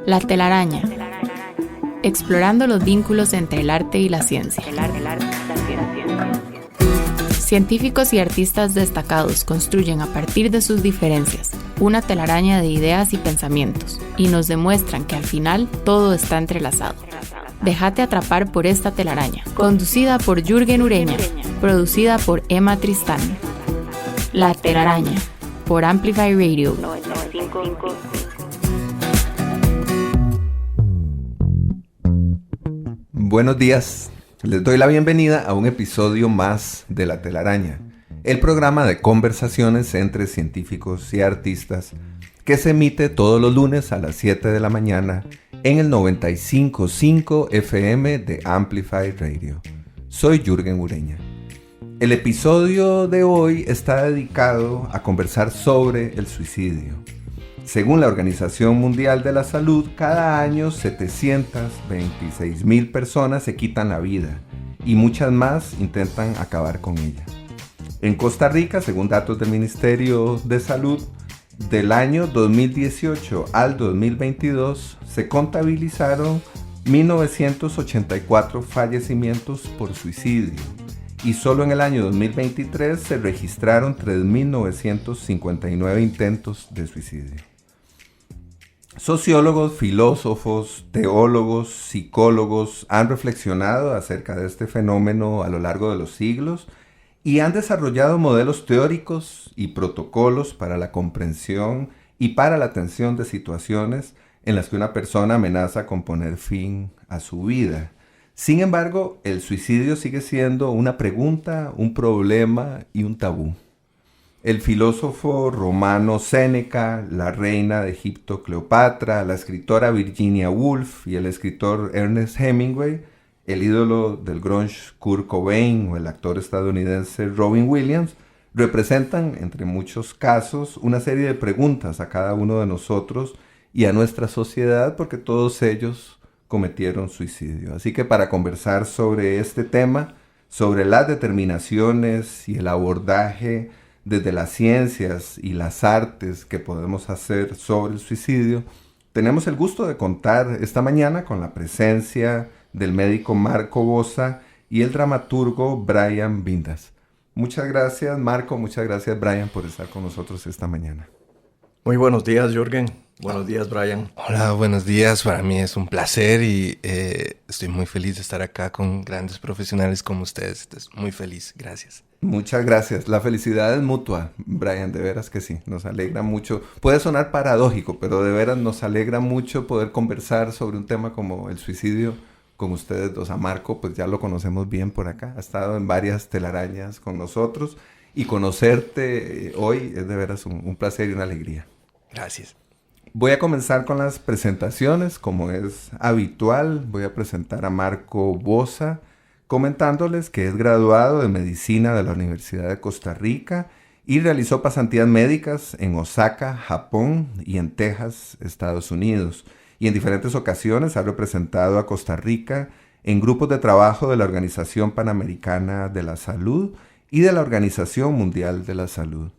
La telaraña. Explorando los vínculos entre el arte y la ciencia. Científicos y artistas destacados construyen a partir de sus diferencias una telaraña de ideas y pensamientos y nos demuestran que al final todo está entrelazado. Déjate atrapar por esta telaraña, conducida por Jürgen Ureña, producida por Emma Tristán. La telaraña, por Amplify Radio 95.5. Buenos días, les doy la bienvenida a un episodio más de La Telaraña, el programa de conversaciones entre científicos y artistas que se emite todos los lunes a las 7 de la mañana en el 95.5 FM de Amplify Radio. Soy Jürgen Ureña. El episodio de hoy está dedicado a conversar sobre el suicidio. Según la Organización Mundial de la Salud, cada año 726,000 personas se quitan la vida y muchas más intentan acabar con ella. En Costa Rica, según datos del Ministerio de Salud, del año 2018 al 2022 se contabilizaron 1.984 fallecimientos por suicidio y solo en el año 2023 se registraron 3.959 intentos de suicidio. Sociólogos, filósofos, teólogos, psicólogos han reflexionado acerca de este fenómeno a lo largo de los siglos y han desarrollado modelos teóricos y protocolos para la comprensión y para la atención de situaciones en las que una persona amenaza con poner fin a su vida. Sin embargo, el suicidio sigue siendo una pregunta, un problema y un tabú. El filósofo romano Séneca, la reina de Egipto Cleopatra, la escritora Virginia Woolf y el escritor Ernest Hemingway, el ídolo del grunge Kurt Cobain o el actor estadounidense Robin Williams, representan, entre muchos casos, una serie de preguntas a cada uno de nosotros y a nuestra sociedad porque todos ellos cometieron suicidio. Así que para conversar sobre este tema, sobre las determinaciones y el abordaje desde las ciencias y las artes que podemos hacer sobre el suicidio, tenemos el gusto de contar esta mañana con la presencia del médico Marco Bosa y el dramaturgo Brian Vindas. Muchas gracias Marco, muchas gracias Brian por estar con nosotros esta mañana. Muy buenos días Jürgen, buenos días Brian. Hola, buenos días, para mí es un placer y estoy muy feliz de estar acá con grandes profesionales como ustedes, estoy muy feliz, gracias. Muchas gracias. La felicidad es mutua, Brian, de veras que sí. Nos alegra mucho. Puede sonar paradójico, pero de veras nos alegra mucho poder conversar sobre un tema como el suicidio con ustedes dos. A Marco, pues ya lo conocemos bien por acá. Ha estado en varias telarañas con nosotros. Y conocerte hoy es de veras un placer y una alegría. Gracias. Voy a comenzar con las presentaciones, como es habitual. Voy a presentar a Marco Bosa, comentándoles que es graduado de Medicina de la Universidad de Costa Rica y realizó pasantías médicas en Osaka, Japón y en Texas, Estados Unidos. Y en diferentes ocasiones ha representado a Costa Rica en grupos de trabajo de la Organización Panamericana de la Salud y de la Organización Mundial de la Salud.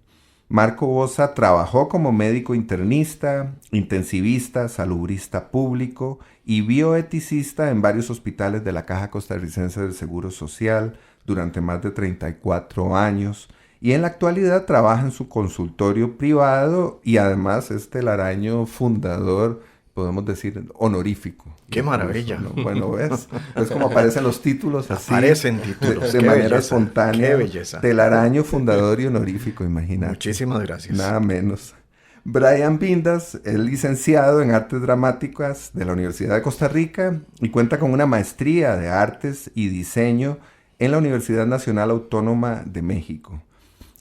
Marco Bosa trabajó como médico internista, intensivista, salubrista público y bioeticista en varios hospitales de la Caja Costarricense del Seguro Social durante más de 34 años y en la actualidad trabaja en su consultorio privado y además es telaraño fundador, podemos decir, honorífico. ¡Qué maravilla! ¿No? Bueno, ¿ves? Es como aparecen los títulos así. Aparecen títulos. De manera espontánea. ¡Qué belleza! Telaraño fundador y honorífico, imagínate. Muchísimas gracias. Nada menos. Brian Vindas es licenciado en Artes Dramáticas de la Universidad de Costa Rica y cuenta con una maestría de Artes y Diseño en la Universidad Nacional Autónoma de México.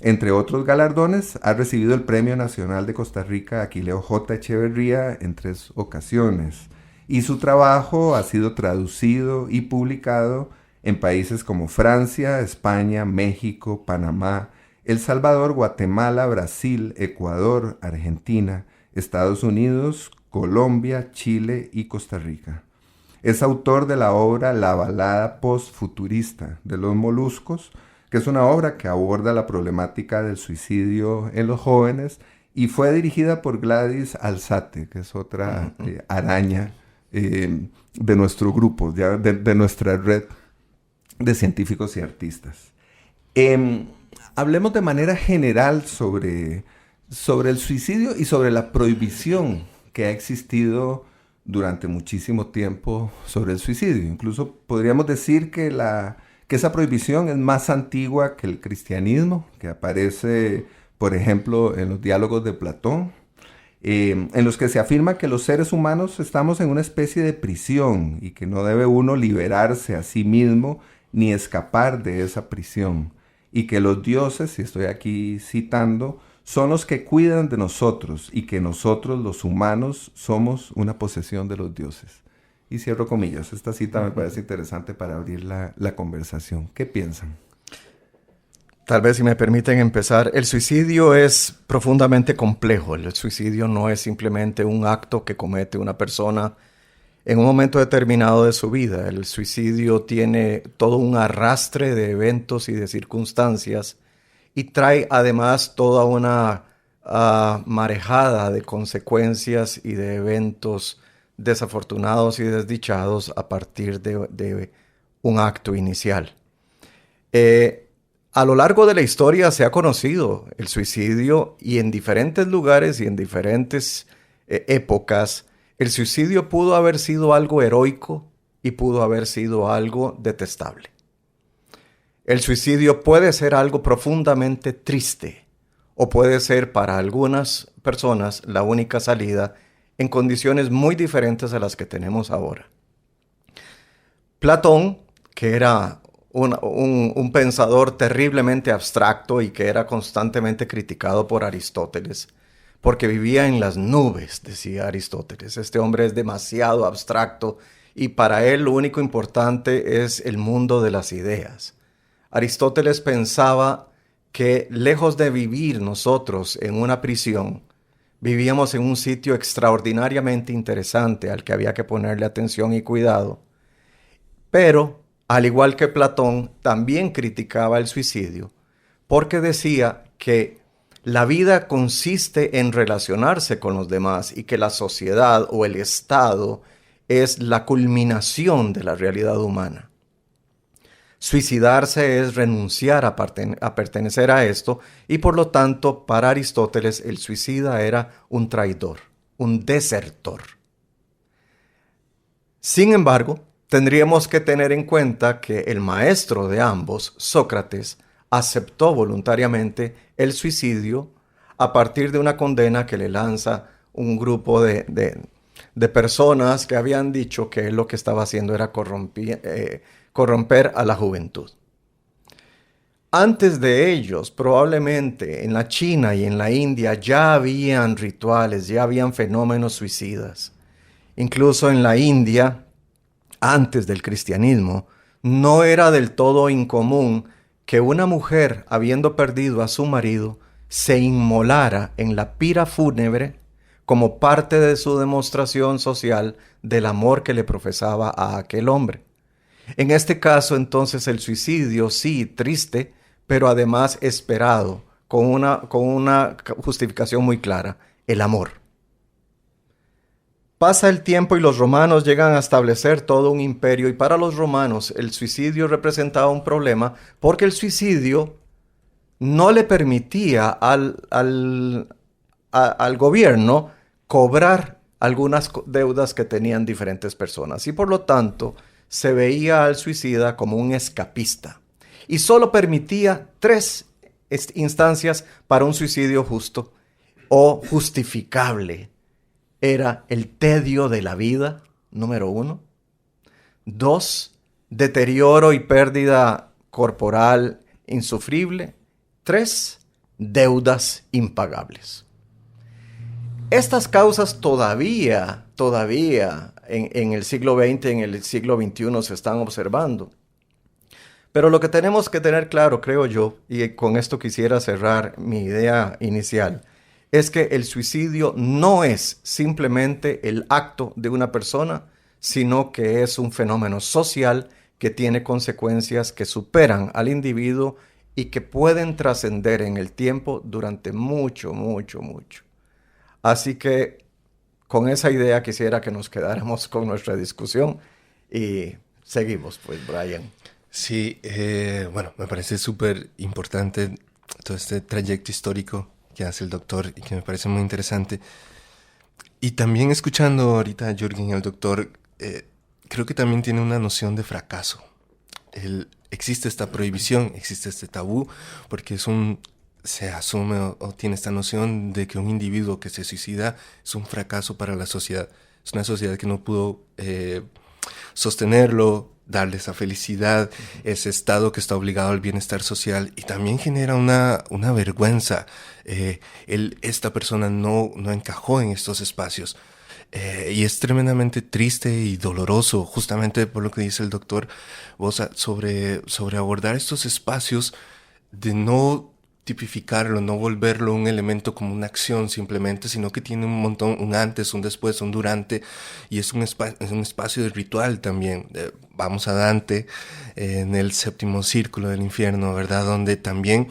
Entre otros galardones, ha recibido el Premio Nacional de Costa Rica Aquileo J. Echeverría en 3 ocasiones. Y su trabajo ha sido traducido y publicado en países como Francia, España, México, Panamá, El Salvador, Guatemala, Brasil, Ecuador, Argentina, Estados Unidos, Colombia, Chile y Costa Rica. Es autor de la obra La balada postfuturista de los moluscos, que es una obra que aborda la problemática del suicidio en los jóvenes y fue dirigida por Gladys Alzate, que es otra araña de nuestro grupo, de nuestra red de científicos y artistas. Hablemos de manera general sobre el suicidio y sobre la prohibición que ha existido durante muchísimo tiempo sobre el suicidio. Incluso podríamos decir que esa prohibición es más antigua que el cristianismo, que aparece, por ejemplo, en los diálogos de Platón, en los que se afirma que los seres humanos estamos en una especie de prisión y que no debe uno liberarse a sí mismo ni escapar de esa prisión, y que los dioses, y estoy aquí citando, son los que cuidan de nosotros y que nosotros los humanos somos una posesión de los dioses. Y cierro comillas. Esta cita me parece interesante para abrir la conversación. ¿Qué piensan? Tal vez si me permiten empezar, el suicidio es profundamente complejo. El suicidio no es simplemente un acto que comete una persona en un momento determinado de su vida. El suicidio tiene todo un arrastre de eventos y de circunstancias y trae además toda una marejada de consecuencias y de eventos desafortunados y desdichados a partir de un acto inicial. A lo largo de la historia se ha conocido el suicidio y en diferentes lugares y en diferentes épocas. El suicidio pudo haber sido algo heroico y pudo haber sido algo detestable. El suicidio puede ser algo profundamente triste o puede ser para algunas personas la única salida en condiciones muy diferentes a las que tenemos ahora. Platón, que era un pensador terriblemente abstracto y que era constantemente criticado por Aristóteles, porque vivía en las nubes, decía Aristóteles. Este hombre es demasiado abstracto y para él lo único importante es el mundo de las ideas. Aristóteles pensaba que lejos de vivir nosotros en una prisión, vivíamos en un sitio extraordinariamente interesante al que había que ponerle atención y cuidado. Pero, al igual que Platón, también criticaba el suicidio porque decía que la vida consiste en relacionarse con los demás y que la sociedad o el Estado es la culminación de la realidad humana. Suicidarse es renunciar a pertenecer a esto y por lo tanto para Aristóteles el suicida era un traidor, un desertor. Sin embargo, tendríamos que tener en cuenta que el maestro de ambos, Sócrates, aceptó voluntariamente el suicidio a partir de una condena que le lanza un grupo de personas que habían dicho que él lo que estaba haciendo era corromper a la juventud. Antes de ellos, probablemente en la China y en la India ya habían rituales, ya habían fenómenos suicidas. Incluso en la India, antes del cristianismo, no era del todo incomún que una mujer, habiendo perdido a su marido, se inmolara en la pira fúnebre como parte de su demostración social del amor que le profesaba a aquel hombre. En este caso, entonces, el suicidio, sí, triste, pero además esperado, con una justificación muy clara, el amor. Pasa el tiempo y los romanos llegan a establecer todo un imperio y para los romanos el suicidio representaba un problema porque el suicidio no le permitía al gobierno cobrar algunas deudas que tenían diferentes personas y por lo tanto se veía al suicida como un escapista y solo permitía 3 instancias para un suicidio justo o justificable. Era el tedio de la vida, número 1. 2, deterioro y pérdida corporal insufrible. 3, deudas impagables. Estas causas todavía en el siglo XX, en el siglo XXI se están observando. Pero lo que tenemos que tener claro, creo yo, y con esto quisiera cerrar mi idea inicial, es que el suicidio no es simplemente el acto de una persona, sino que es un fenómeno social que tiene consecuencias que superan al individuo y que pueden trascender en el tiempo durante mucho, mucho, mucho. Así que con esa idea quisiera que nos quedáramos con nuestra discusión y seguimos, pues, Brian. Sí, bueno, me parece súper importante todo este trayecto histórico que hace el doctor y que me parece muy interesante. Y también escuchando ahorita a Jürgen y al doctor, creo que también tiene una noción de fracaso. Existe esta prohibición, existe este tabú, porque se asume o tiene esta noción de que un individuo que se suicida es un fracaso para la sociedad. Es una sociedad que no pudo sostenerlo, darle esa felicidad, ese estado que está obligado al bienestar social, y también genera una vergüenza. Esta persona no encajó en estos espacios. Y es tremendamente triste y doloroso, justamente por lo que dice el doctor Bosa, sobre abordar estos espacios, de no tipificarlo, no volverlo un elemento como una acción simplemente, sino que tiene un montón, un antes, un después, un durante, y es un espacio de ritual también. Vamos a Dante en el séptimo círculo del infierno, ¿verdad? Donde también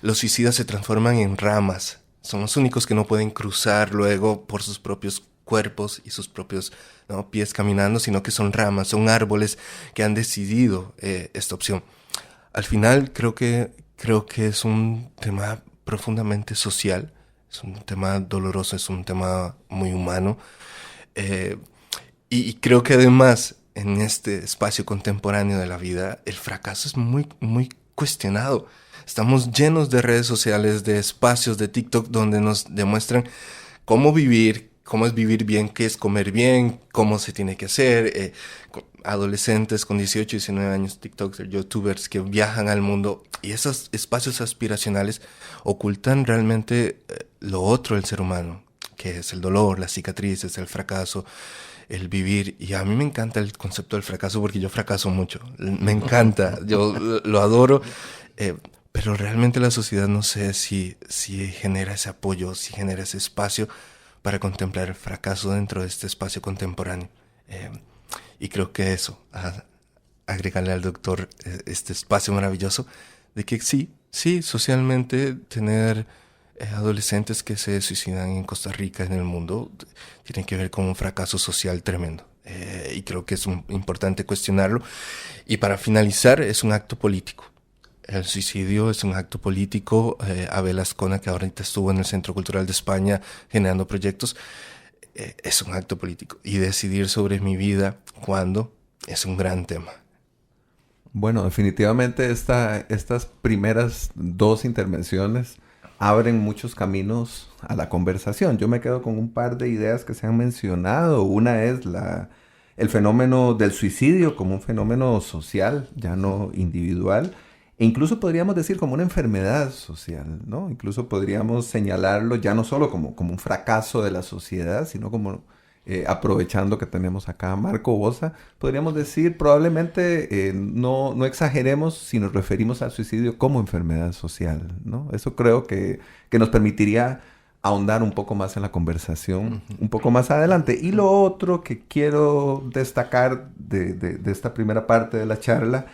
los suicidas se transforman en ramas, son los únicos que no pueden cruzar luego por sus propios cuerpos y sus propios pies caminando, sino que son ramas, son árboles que han decidido esta opción. Al final creo que es un tema profundamente social, es un tema doloroso, es un tema muy humano, y creo que además en este espacio contemporáneo de la vida el fracaso es muy, muy cuestionado. Estamos llenos de redes sociales, de espacios de TikTok donde nos demuestran cómo vivir, cómo es vivir bien, qué es comer bien, cómo se tiene que hacer. Adolescentes con 18, 19 años, TikTokers, YouTubers que viajan al mundo, y esos espacios aspiracionales ocultan realmente lo otro del ser humano, que es el dolor, las cicatrices, el fracaso, el vivir. Y a mí me encanta el concepto del fracaso porque yo fracaso mucho, me encanta, yo lo adoro, pero realmente la sociedad no sé si genera ese apoyo, si genera ese espacio para contemplar el fracaso dentro de este espacio contemporáneo. Y creo que eso, agregarle al doctor este espacio maravilloso de que sí, socialmente tener adolescentes que se suicidan en Costa Rica, en el mundo, tiene que ver con un fracaso social tremendo. Y creo que es importante cuestionarlo. Y para finalizar, es un acto político. El suicidio es un acto político. Abel Azcona, que ahorita estuvo en el Centro Cultural de España generando proyectos, es un acto político. Y decidir sobre mi vida cuándo es un gran tema. Bueno, definitivamente estas primeras dos intervenciones abren muchos caminos a la conversación. Yo me quedo con un par de ideas que se han mencionado. Una es el fenómeno del suicidio como un fenómeno social, ya no individual. E incluso podríamos decir como una enfermedad social, ¿no? Incluso podríamos señalarlo ya no solo como un fracaso de la sociedad, sino como, aprovechando que tenemos acá a Marco Bosa, podríamos decir probablemente no exageremos si nos referimos al suicidio como enfermedad social, ¿no? Eso creo que nos permitiría ahondar un poco más en la conversación, un poco más adelante. Y lo otro que quiero destacar de esta primera parte de la charla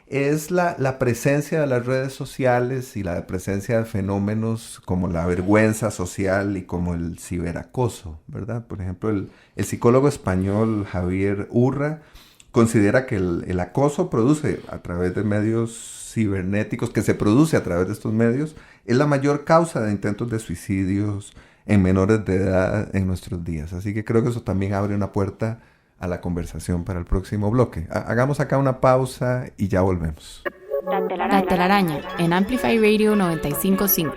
es la presencia de las redes sociales y la presencia de fenómenos como la vergüenza social y como el ciberacoso, ¿verdad? Por ejemplo, el psicólogo español Javier Urra considera que el acoso produce a través de medios cibernéticos, que se produce a través de estos medios, es la mayor causa de intentos de suicidios en menores de edad en nuestros días. Así que creo que eso también abre una puerta a la conversación para el próximo bloque. Hagamos acá una pausa y ya volvemos. La telaraña en Amplify Radio 95.5.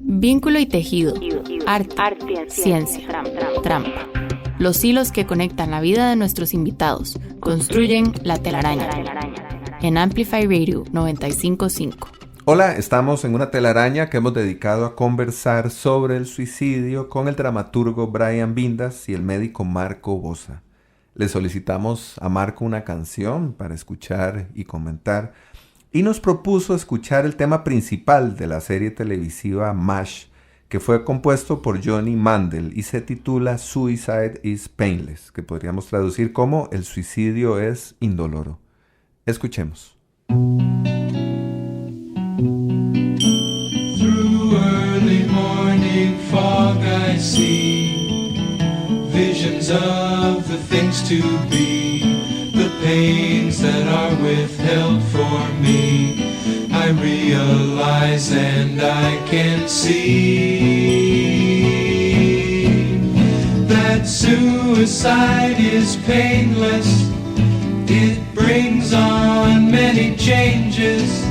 Vínculo y tejido, arte, ciencia, trampa. Los hilos que conectan la vida de nuestros invitados construyen la telaraña en Amplify Radio 95.5. Hola, estamos en una telaraña que hemos dedicado a conversar sobre el suicidio con el dramaturgo Brian Vindas y el médico Marco Bosa. Le solicitamos a Marco una canción para escuchar y comentar y nos propuso escuchar el tema principal de la serie televisiva MASH, que fue compuesto por Johnny Mandel y se titula Suicide is Painless, que podríamos traducir como El suicidio es indoloro. Escuchemos. Through early morning visions of the things to be, the pains that are withheld for me. I realize and I can see that suicide is painless. It brings on many changes,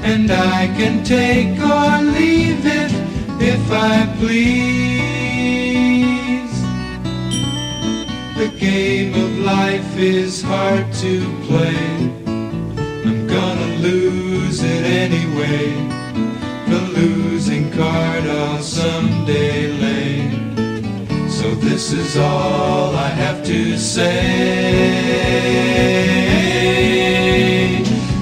and I can take or leave it if I please. The game of life is hard to play. I'm gonna lose it anyway. The losing card I'll someday lay. So this is all I have to say.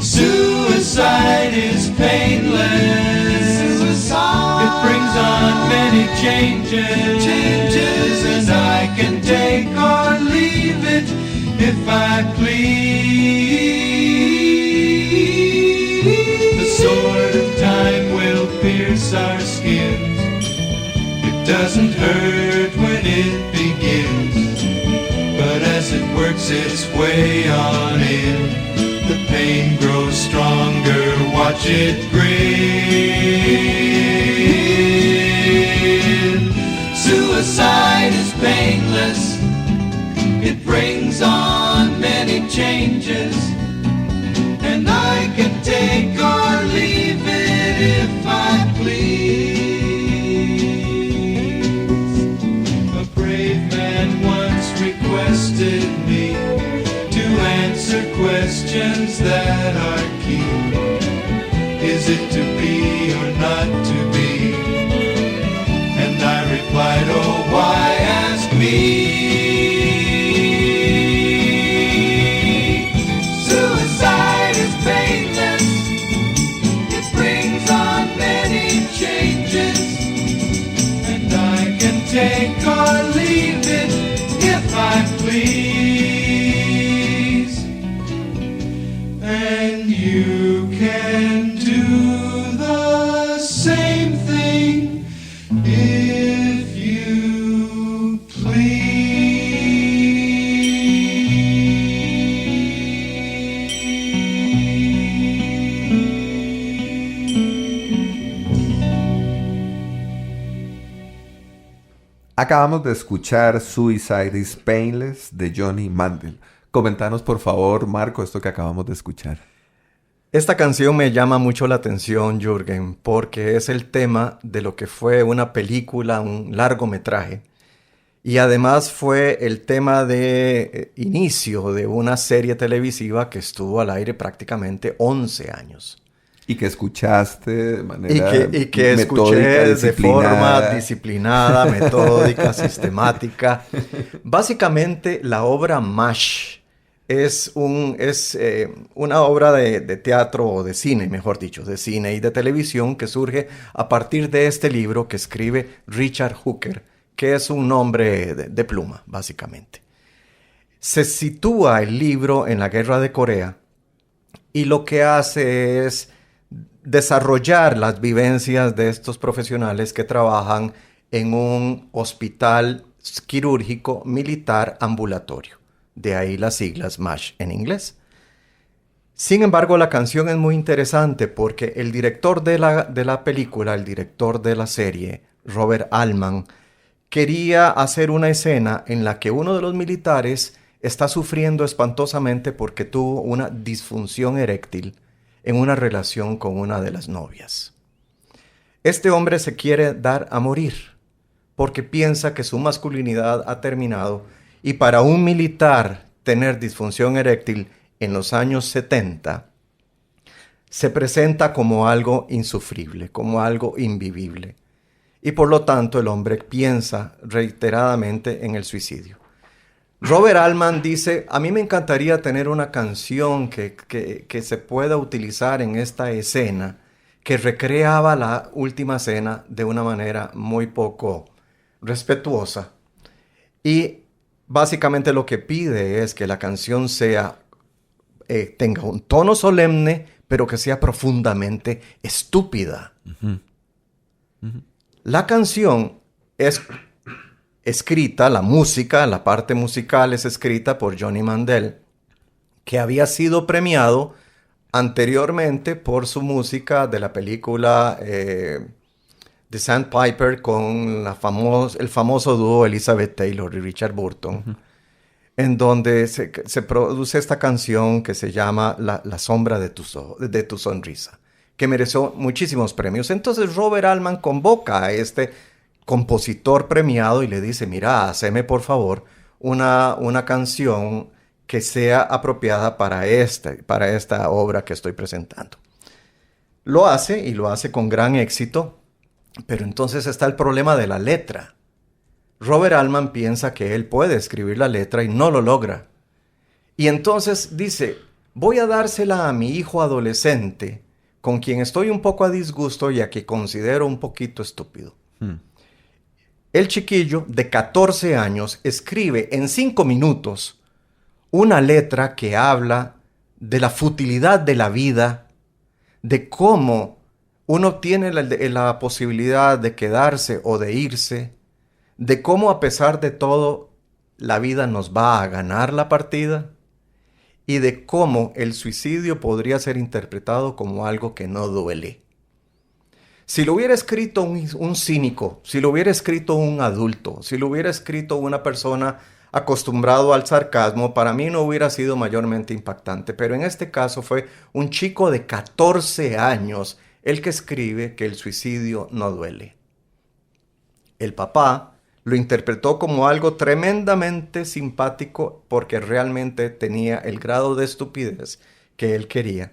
Suicide is painless. Suicide. It brings on many changes, and I can take or leave it if I please. The sword of time will pierce our skins. It doesn't hurt when it begins, but as it works its way on in, the pain grows stronger, watch it grin. Suicide is painless. It brings on many changes, and I can take or leave it if I please. A brave man once requested me to answer questions that are key. Is it to be or not to be? And I replied, oh, why ask me? Suicide is painless. It brings on many changes, and I can take or leave it if I please. And you can do the same thing if you Acabamos de escuchar Suicide is Painless de Johnny Mandel. Comentanos por favor, Marco, esto que acabamos de escuchar. Esta canción me llama mucho la atención, Jürgen, porque es el tema de lo que fue una película, un largometraje. Y además fue el tema de inicio de una serie televisiva que estuvo al aire prácticamente 11 años. Y que escuchaste de manera y que metódica, escuché de forma disciplinada, metódica, sistemática. Básicamente, la obra MASH es una obra de teatro o de cine, mejor dicho, de cine y de televisión que surge a partir de este libro que escribe Richard Hooker, que es un nombre de pluma, básicamente. Se sitúa el libro en la Guerra de Corea y lo que hace es desarrollar las vivencias de estos profesionales que trabajan en un hospital quirúrgico militar ambulatorio. De ahí las siglas MASH en inglés. Sin embargo, la canción es muy interesante porque el director de la película, el director de la serie, Robert Altman, quería hacer una escena en la que uno de los militares está sufriendo espantosamente porque tuvo una disfunción eréctil en una relación con una de las novias. Este hombre se quiere dar a morir porque piensa que su masculinidad ha terminado y para un militar tener disfunción eréctil en los años 70 se presenta como algo insufrible, como algo invivible. Y por lo tanto el hombre piensa reiteradamente en el suicidio. Robert Altman dice, a mí me encantaría tener una canción que se pueda utilizar en esta escena que recreaba la última cena de una manera muy poco respetuosa. Y básicamente lo que pide es que la canción tenga un tono solemne, pero que sea profundamente estúpida. Uh-huh. Uh-huh. La canción es escrita, la música, la parte musical es escrita por Johnny Mandel, que había sido premiado anteriormente por su música de la película The Sandpiper con el famoso dúo Elizabeth Taylor y Richard Burton, en donde se produce esta canción que se llama La sombra de tu sonrisa, que mereció muchísimos premios. Entonces Robert Altman convoca a este compositor premiado y le dice, mira, haceme por favor una canción que sea apropiada para esta obra que estoy presentando. Lo hace y lo hace con gran éxito, pero entonces está el problema de la letra. Robert Altman piensa que él puede escribir la letra y no lo logra. Y entonces dice, voy a dársela a mi hijo adolescente, con quien estoy un poco a disgusto y a que considero un poquito estúpido. El chiquillo de 14 años escribe en 5 minutos una letra que habla de la futilidad de la vida, de cómo uno tiene la posibilidad de quedarse o de irse, de cómo a pesar de todo la vida nos va a ganar la partida y de cómo el suicidio podría ser interpretado como algo que no duele. Si lo hubiera escrito un cínico, si lo hubiera escrito un adulto, si lo hubiera escrito una persona acostumbrado al sarcasmo, para mí no hubiera sido mayormente impactante. Pero en este caso fue un chico de 14 años el que escribe que el suicidio no duele. El papá lo interpretó como algo tremendamente simpático porque realmente tenía el grado de estupidez que él quería.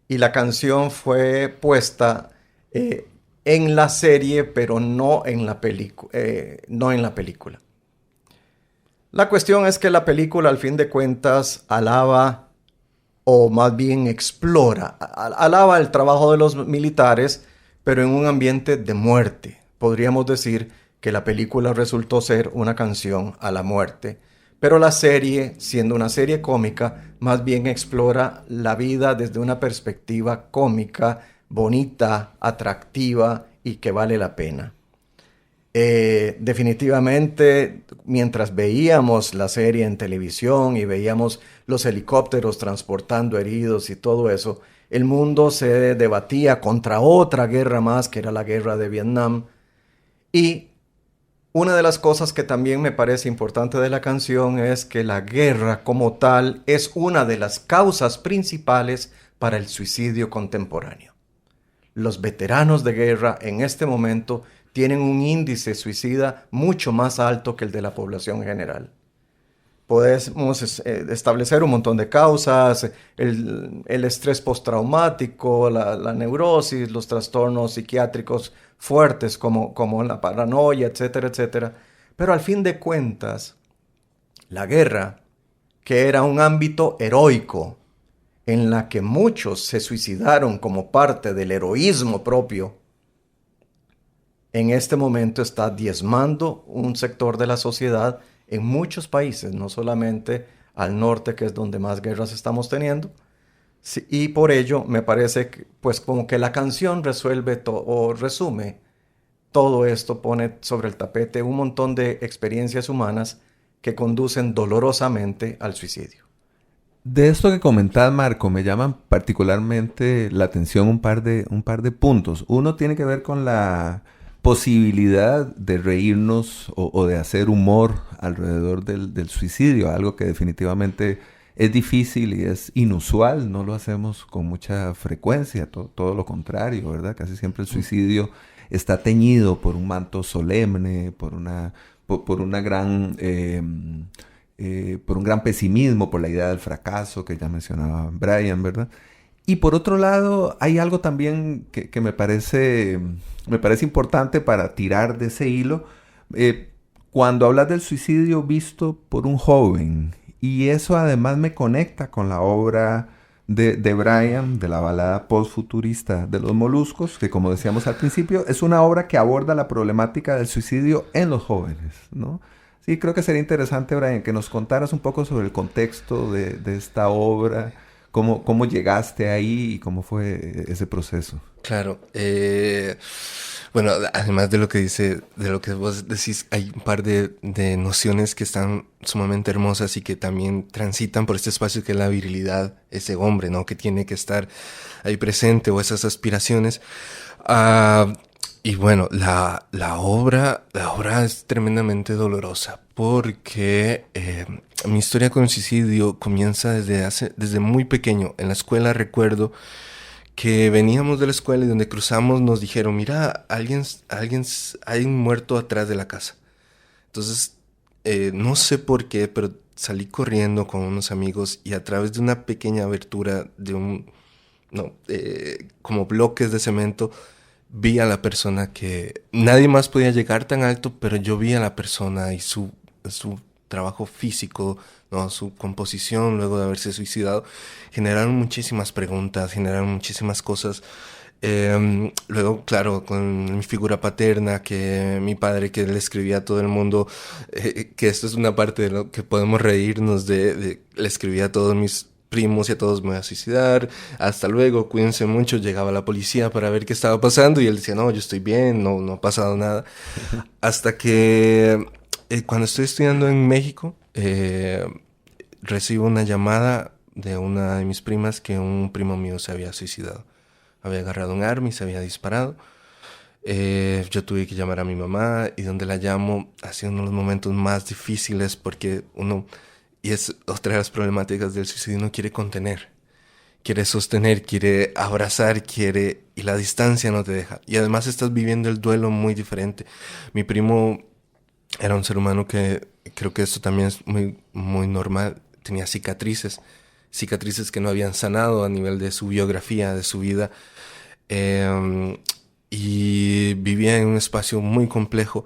Y la canción fue puesta en la serie, pero no en la película. La cuestión es que la película, al fin de cuentas, alaba, o más bien explora, alaba el trabajo de los militares, pero en un ambiente de muerte. Podríamos decir que la película resultó ser una canción a la muerte, pero la serie, siendo una serie cómica, más bien explora la vida desde una perspectiva cómica, bonita, atractiva y que vale la pena. Definitivamente, mientras veíamos la serie en televisión y veíamos los helicópteros transportando heridos y todo eso, el mundo se debatía contra otra guerra más, que era la guerra de Vietnam. Y una de las cosas que también me parece importante de la canción es que la guerra como tal es una de las causas principales para el suicidio contemporáneo. Los veteranos de guerra en este momento tienen un índice suicida mucho más alto que el de la población general. Podemos establecer un montón de causas, el estrés postraumático, la neurosis, los trastornos psiquiátricos fuertes como la paranoia, etcétera, etcétera. Pero al fin de cuentas, la guerra, que era un ámbito heroico, en la que muchos se suicidaron como parte del heroísmo propio, en este momento está diezmando un sector de la sociedad en muchos países, no solamente al norte, que es donde más guerras estamos teniendo. Sí, y por ello me parece que, pues como que la canción resuelve o resume todo esto, pone sobre el tapete un montón de experiencias humanas que conducen dolorosamente al suicidio. De esto que comentás, Marco, me llaman particularmente la atención un par de puntos. Uno tiene que ver con la posibilidad de reírnos o de hacer humor alrededor del suicidio, algo que definitivamente es difícil y es inusual, no lo hacemos con mucha frecuencia, todo lo contrario, ¿verdad? Casi siempre el suicidio está teñido por un manto solemne, por un gran pesimismo, por la idea del fracaso que ya mencionaba Brian, ¿verdad? Y por otro lado, hay algo también que me parece importante para tirar de ese hilo. Cuando hablas del suicidio visto por un joven, y eso además me conecta con la obra de Brian, de la balada postfuturista de los Moluscos, que como decíamos al principio, es una obra que aborda la problemática del suicidio en los jóvenes, ¿no? Sí, creo que sería interesante, Brian, que nos contaras un poco sobre el contexto de esta obra. ¿Cómo llegaste ahí y cómo fue ese proceso? Claro. Bueno, además de lo que de lo que vos decís, hay un par de nociones que están sumamente hermosas y que también transitan por este espacio que es la virilidad, ese hombre, ¿no? Que tiene que estar ahí presente, o esas aspiraciones. Y bueno, la obra es tremendamente dolorosa porque mi historia con el suicidio comienza desde muy pequeño. En la escuela recuerdo que veníamos de la escuela y donde cruzamos nos dijeron, mira, hay un muerto atrás de la casa. Entonces, no sé por qué, pero salí corriendo con unos amigos y a través de una pequeña abertura de como bloques de cemento, vi a la persona que nadie más podía llegar tan alto, pero yo vi a la persona y su trabajo físico, ¿no? Su composición luego de haberse suicidado, generaron muchísimas preguntas, generaron muchísimas cosas. Luego, claro, con mi figura paterna, que mi padre, que le escribía a todo el mundo, que esto es una parte de lo que podemos reírnos le escribía a todos mis primos y a todos: me voy a suicidar, hasta luego, cuídense mucho. Llegaba la policía para ver qué estaba pasando y él decía, no, yo estoy bien, no ha pasado nada. Hasta que cuando estoy estudiando en México, recibo una llamada de una de mis primas que un primo mío se había suicidado. Había agarrado un arma y se había disparado. Yo tuve que llamar a mi mamá, y donde la llamo ha sido uno de los momentos más difíciles porque y es otra de las problemáticas del suicidio, uno quiere contener, quiere sostener, quiere abrazar, y la distancia no te deja. Y además estás viviendo el duelo muy diferente. Mi primo era un ser humano que, creo que esto también es muy, muy normal, tenía cicatrices que no habían sanado a nivel de su biografía, de su vida, y vivía en un espacio muy complejo,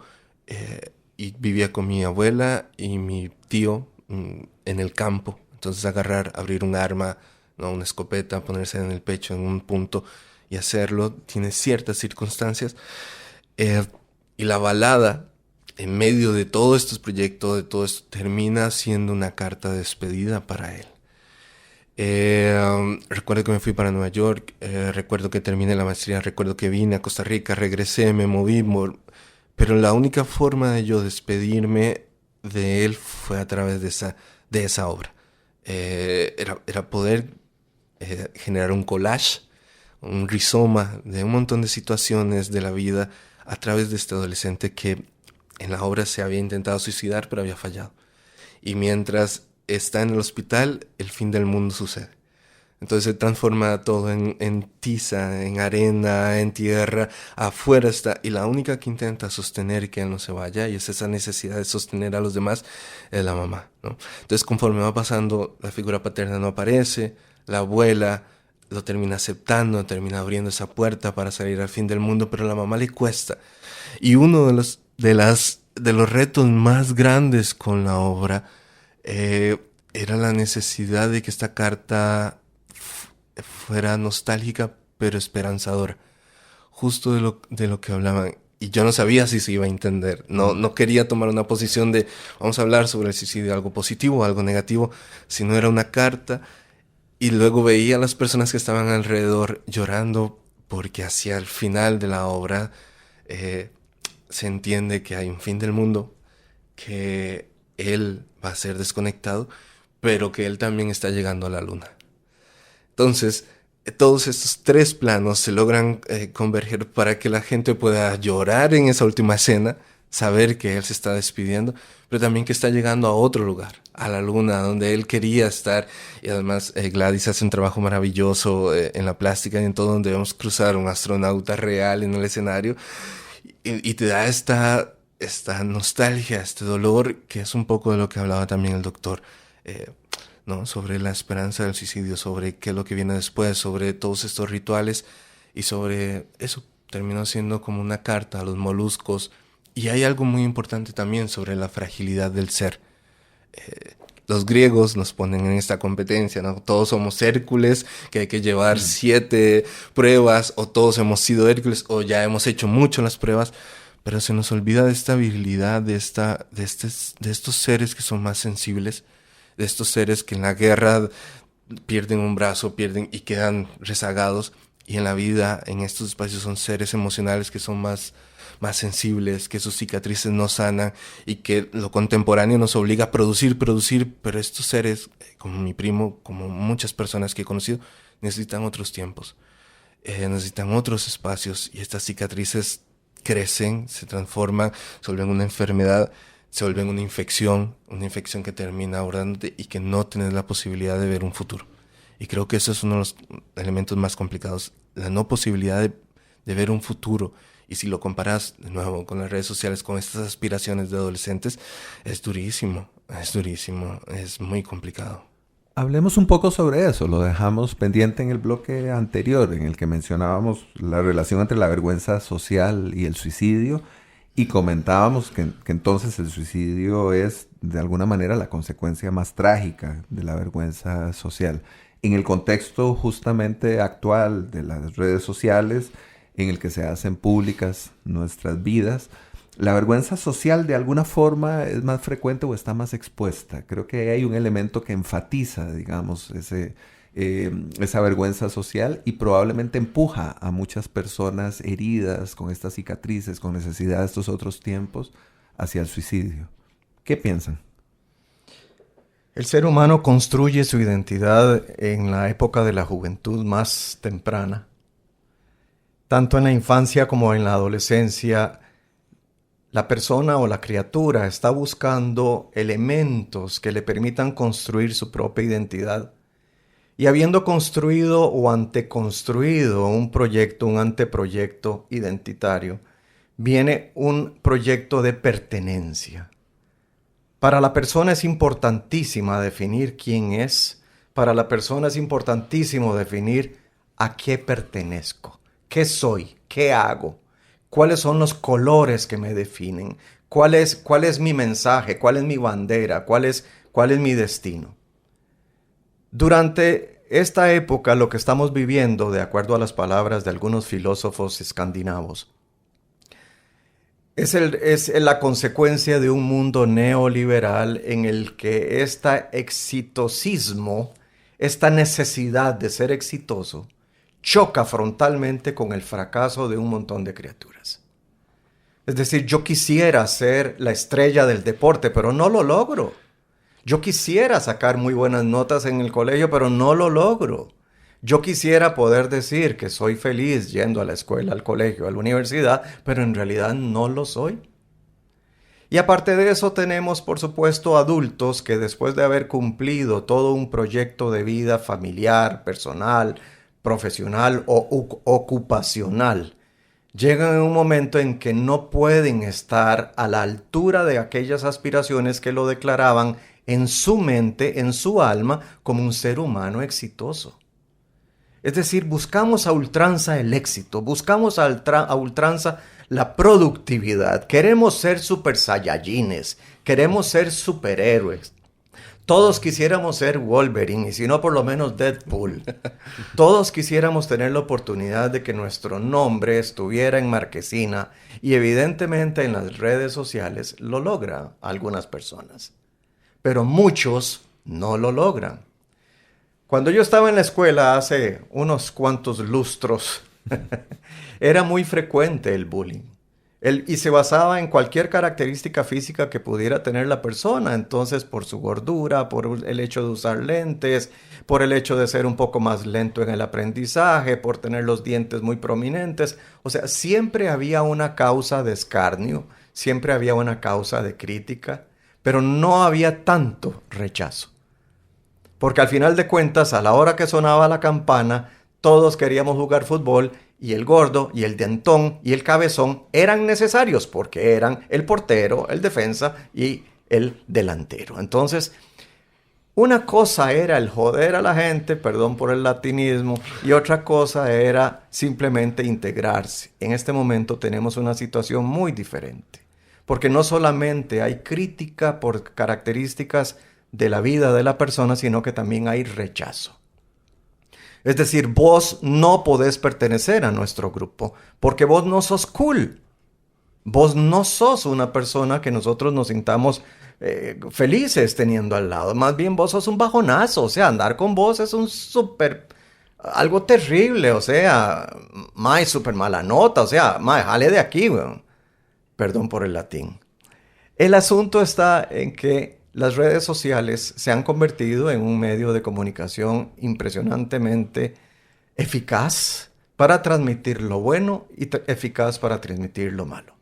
y vivía con mi abuela y mi tío en el campo. Entonces abrir un arma, ¿no? Una escopeta, ponerse en el pecho en un punto y hacerlo, tiene ciertas circunstancias, y la balada en medio de todos estos proyectos, de todo esto, termina siendo una carta de despedida para él. Recuerdo que me fui para Nueva York, recuerdo que terminé la maestría, recuerdo que vine a Costa Rica, regresé, me moví, pero la única forma de yo despedirme de él fue a través de esa obra. Era poder generar un collage, un rizoma de un montón de situaciones de la vida a través de este adolescente que en la obra se había intentado suicidar pero había fallado. Y mientras está en el hospital, el fin del mundo sucede. Entonces se transforma todo en tiza, en arena, en tierra. Afuera está, y la única que intenta sostener que él no se vaya, y es esa necesidad de sostener a los demás, es la mamá, ¿no? Entonces, conforme va pasando, la figura paterna no aparece, la abuela lo termina aceptando, termina abriendo esa puerta para salir al fin del mundo, pero a la mamá le cuesta. Y uno de los retos más grandes con la obra era la necesidad de que esta carta fuera nostálgica pero esperanzadora, justo de lo que hablaban. Y yo no sabía si se iba a entender, no quería tomar una posición de vamos a hablar sobre el suicidio, algo positivo o algo negativo, sino era una carta. Y luego veía a las personas que estaban alrededor llorando porque hacia el final de la obra se entiende que hay un fin del mundo, que él va a ser desconectado, pero que él también está llegando a la luna. Entonces, todos estos tres planos se logran converger para que la gente pueda llorar en esa última escena, saber que él se está despidiendo, pero también que está llegando a otro lugar, a la luna, donde él quería estar. Y además Gladys hace un trabajo maravilloso en la plástica y en todo, donde vemos cruzar un astronauta real en el escenario, y te da esta nostalgia, este dolor, que es un poco de lo que hablaba también el doctor, ¿no? Sobre la esperanza del suicidio, sobre qué es lo que viene después, sobre todos estos rituales, y sobre eso terminó siendo como una carta a los moluscos. Y hay algo muy importante también sobre la fragilidad del ser. Los griegos nos ponen en esta competencia, ¿no? Todos somos Hércules, que hay que llevar 7 pruebas, o todos hemos sido Hércules, o ya hemos hecho mucho las pruebas, pero se nos olvida de esta virilidad, de estos seres que son más sensibles, de estos seres que en la guerra pierden un brazo, pierden y quedan rezagados, Y en la vida, en estos espacios, son seres emocionales que son más sensibles, que sus cicatrices no sanan y que lo contemporáneo nos obliga a producir, pero estos seres, como mi primo, como muchas personas que he conocido, necesitan otros tiempos, necesitan otros espacios, y estas cicatrices crecen, se transforman, se vuelven una enfermedad, se vuelven una infección que termina abordándote y que no tienes la posibilidad de ver un futuro. Y creo que eso es uno de los elementos más complicados, la no posibilidad de ver un futuro. Y si lo comparas de nuevo con las redes sociales, con estas aspiraciones de adolescentes, es durísimo, es muy complicado. Hablemos un poco sobre eso, lo dejamos pendiente en el bloque anterior, en el que mencionábamos la relación entre la vergüenza social y el suicidio, y comentábamos que entonces el suicidio es de alguna manera la consecuencia más trágica de la vergüenza social. En el contexto justamente actual de las redes sociales, en el que se hacen públicas nuestras vidas, la vergüenza social de alguna forma es más frecuente o está más expuesta. Creo que hay un elemento que enfatiza, digamos, esa vergüenza social y probablemente empuja a muchas personas heridas con estas cicatrices, con necesidad de estos otros tiempos, hacia el suicidio. ¿Qué piensan? El ser humano construye su identidad en la época de la juventud más temprana. Tanto en la infancia como en la adolescencia, la persona o la criatura está buscando elementos que le permitan construir su propia identidad. Y habiendo construido o anteconstruido un proyecto, un anteproyecto identitario, viene un proyecto de pertenencia. Para la persona es importantísima definir quién es. Para la persona es importantísimo definir a qué pertenezco, qué soy, qué hago, cuáles son los colores que me definen, cuál es mi mensaje, cuál es mi bandera, cuál es mi destino. Durante esta época, lo que estamos viviendo, de acuerdo a las palabras de algunos filósofos escandinavos, es la consecuencia de un mundo neoliberal en el que este exitosismo, esta necesidad de ser exitoso, choca frontalmente con el fracaso de un montón de criaturas. Es decir, yo quisiera ser la estrella del deporte, pero no lo logro. Yo quisiera sacar muy buenas notas en el colegio, pero no lo logro. Yo quisiera poder decir que soy feliz yendo a la escuela, al colegio, a la universidad, pero en realidad no lo soy. Y aparte de eso tenemos, por supuesto, adultos que después de haber cumplido todo un proyecto de vida familiar, personal, profesional o ocupacional, llegan en un momento en que no pueden estar a la altura de aquellas aspiraciones que lo declaraban en su mente, en su alma, como un ser humano exitoso. Es decir, buscamos a ultranza el éxito, buscamos a ultranza la productividad, queremos ser super saiyajines, queremos ser superhéroes. Todos quisiéramos ser Wolverine, y si no, por lo menos Deadpool. Todos quisiéramos tener la oportunidad de que nuestro nombre estuviera en marquesina, y evidentemente en las redes sociales lo logran algunas personas. Pero muchos no lo logran. Cuando yo estaba en la escuela hace unos cuantos lustros, era muy frecuente el bullying. Y se basaba en cualquier característica física que pudiera tener la persona. Entonces, por su gordura, por el hecho de usar lentes, por el hecho de ser un poco más lento en el aprendizaje, por tener los dientes muy prominentes. O sea, siempre había una causa de escarnio, siempre había una causa de crítica, pero no había tanto rechazo. Porque al final de cuentas, a la hora que sonaba la campana, todos queríamos jugar fútbol, y el gordo, y el dentón, y el cabezón eran necesarios porque eran el portero, el defensa y el delantero. Entonces, una cosa era el joder a la gente, perdón por el latinismo, y otra cosa era simplemente integrarse. En este momento tenemos una situación muy diferente, porque no solamente hay crítica por características de la vida de la persona, sino que también hay rechazo. Es decir, vos no podés pertenecer a nuestro grupo porque vos no sos cool. Vos no sos una persona que nosotros nos sintamos felices teniendo al lado. Más bien vos sos un bajonazo. O sea, andar con vos es un súper algo terrible, o sea, mae, súper mala nota, o sea, mae, jale de aquí, weón. Perdón por el latín. El asunto está en que las redes sociales se han convertido en un medio de comunicación impresionantemente eficaz para transmitir lo bueno y eficaz para transmitir lo malo.